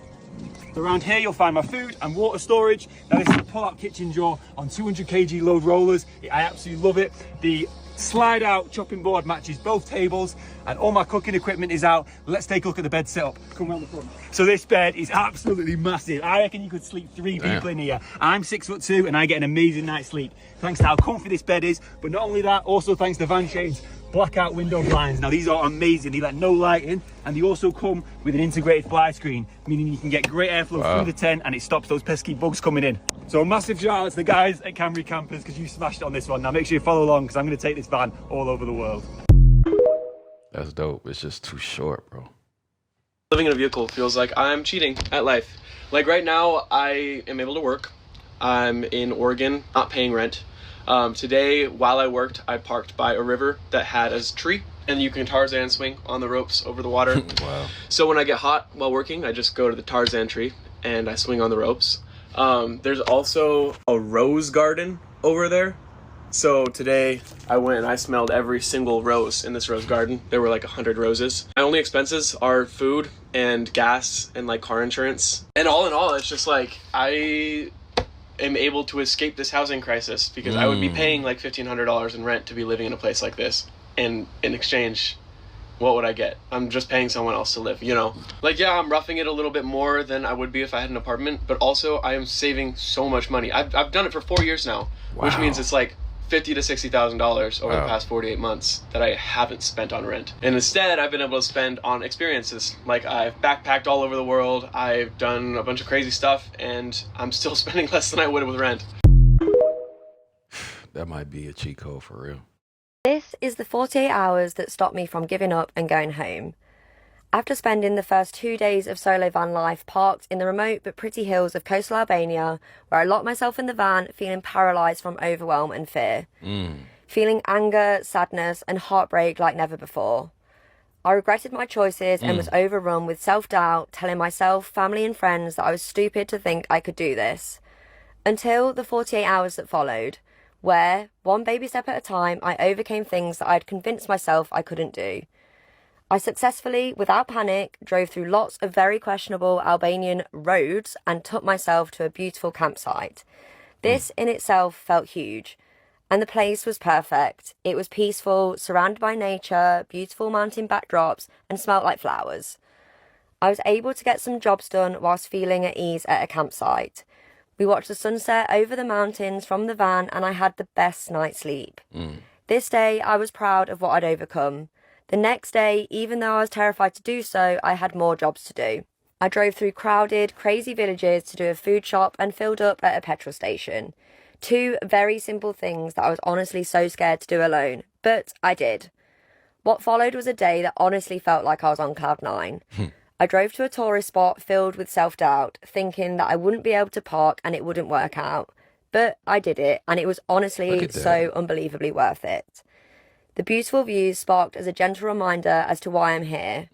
Around here you'll find my food and water storage. Now this is a pull-out kitchen drawer on 200 kg load rollers. I absolutely love it. The slide out chopping board matches both tables and all my cooking equipment is out. Let's take a look at the bed setup. Come around the front. So this bed is absolutely massive. I reckon you could sleep 3 people in here. I'm 6'2" and I get an amazing night's sleep thanks to how comfy this bed is. But not only that, also thanks to Van Shade's blackout window blinds. Now these are amazing. They let no light in, and they also come with an integrated fly screen, meaning you can get great airflow through the tent and it stops those pesky bugs coming in. So a massive shout out to the guys at Camry Campers because you smashed it on this one. Now make sure you follow along because I'm going to take this van all over the world. That's dope. It's just too short, bro. Living in a vehicle feels like I'm cheating at life. Like right now, I am able to work. I'm in Oregon, not paying rent. Today, while I worked, I parked by a river that had a tree, and you can Tarzan swing on the ropes over the water. Wow. So when I get hot while working, I just go to the Tarzan tree and I swing on the ropes. There's also a rose garden over there. So today I went and I smelled every single rose in this rose garden. There were like 100 roses. My only expenses are food and gas and like car insurance. And all in all, it's just like I am able to escape this housing crisis because I would be paying like $1,500 in rent to be living in a place like this. And in exchange, what would I get? I'm just paying someone else to live, you know? Like, yeah, I'm roughing it a little bit more than I would be if I had an apartment, but also I am saving so much money. I've done it for 4 years now, which means it's like $50,000 to $60,000 over the past 48 months that I haven't spent on rent. And instead, I've been able to spend on experiences. Like I've backpacked all over the world, I've done a bunch of crazy stuff, and I'm still spending less than I would with rent. That might be a cheat code for real. This is the 48 hours that stopped me from giving up and going home. After spending the first 2 days of solo van life parked in the remote but pretty hills of coastal Albania, where I locked myself in the van feeling paralysed from overwhelm and fear, feeling anger, sadness and heartbreak like never before. I regretted my choices and was overrun with self-doubt, telling myself, family and friends that I was stupid to think I could do this. Until the 48 hours that followed, where, one baby step at a time, I overcame things that I'd convinced myself I couldn't do. I successfully, without panic, drove through lots of very questionable Albanian roads and took myself to a beautiful campsite. This in itself felt huge, and the place was perfect. It was peaceful, surrounded by nature, beautiful mountain backdrops, and smelt like flowers. I was able to get some jobs done whilst feeling at ease at a campsite. We watched the sunset over the mountains from the van, and I had the best night's sleep. This day, I was proud of what I'd overcome. The next day, even though I was terrified to do so, I had more jobs to do. I drove through crowded, crazy villages to do a food shop and filled up at a petrol station. 2 very simple things that I was honestly so scared to do alone, but I did. What followed was a day that honestly felt like I was on cloud 9. I drove to a tourist spot filled with self-doubt, thinking that I wouldn't be able to park and it wouldn't work out. But I did it, and it was honestly so unbelievably worth it. The beautiful views sparked as a gentle reminder as to why I'm here.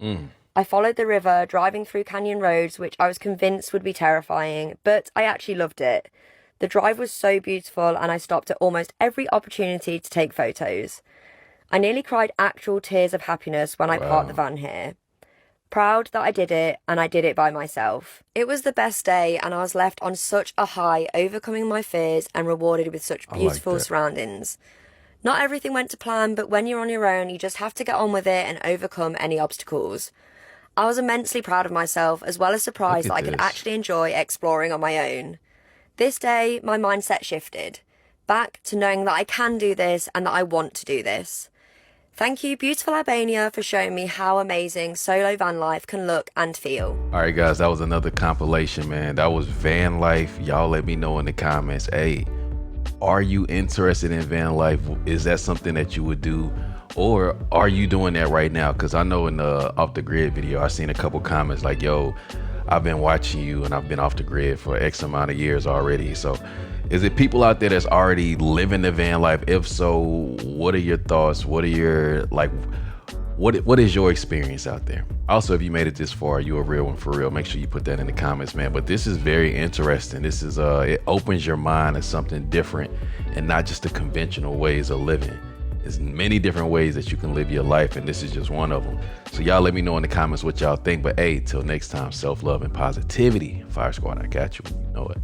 I followed the river, driving through canyon roads, which I was convinced would be terrifying, but I actually loved it. The drive was so beautiful, and I stopped at almost every opportunity to take photos. I nearly cried actual tears of happiness when I parked the van here. Proud that I did it, and I did it by myself. It was the best day, and I was left on such a high, overcoming my fears and rewarded with such beautiful surroundings. Not everything went to plan, but when you're on your own, you just have to get on with it and overcome any obstacles. I was immensely proud of myself, as well as surprised that I could actually enjoy exploring on my own. This day, my mindset shifted, back to knowing that I can do this and that I want to do this. Thank you, beautiful Albania, for showing me how amazing solo van life can look and feel. All right, guys, that was another compilation, man. That was van life. Y'all let me know in the comments. Hey, are you interested in van life? Is that something that you would do? Or are you doing that right now? Because I know in the Off the Grid video, I've seen a couple comments like, yo, I've been watching you and I've been off the grid for X amount of years already. So is it people out there that's already living the van life? If so, what are your thoughts? What are your, like, what is your experience out there? Also, if you made it this far, you a real one for real. Make sure you put that in the comments, man. But this is very interesting. This is it opens your mind to something different and not just the conventional ways of living. There's many different ways that you can live your life, and this is just one of them. So y'all let me know in the comments what y'all think. But hey, till next time, self-love and positivity. Fire Squad, I got you. You know it.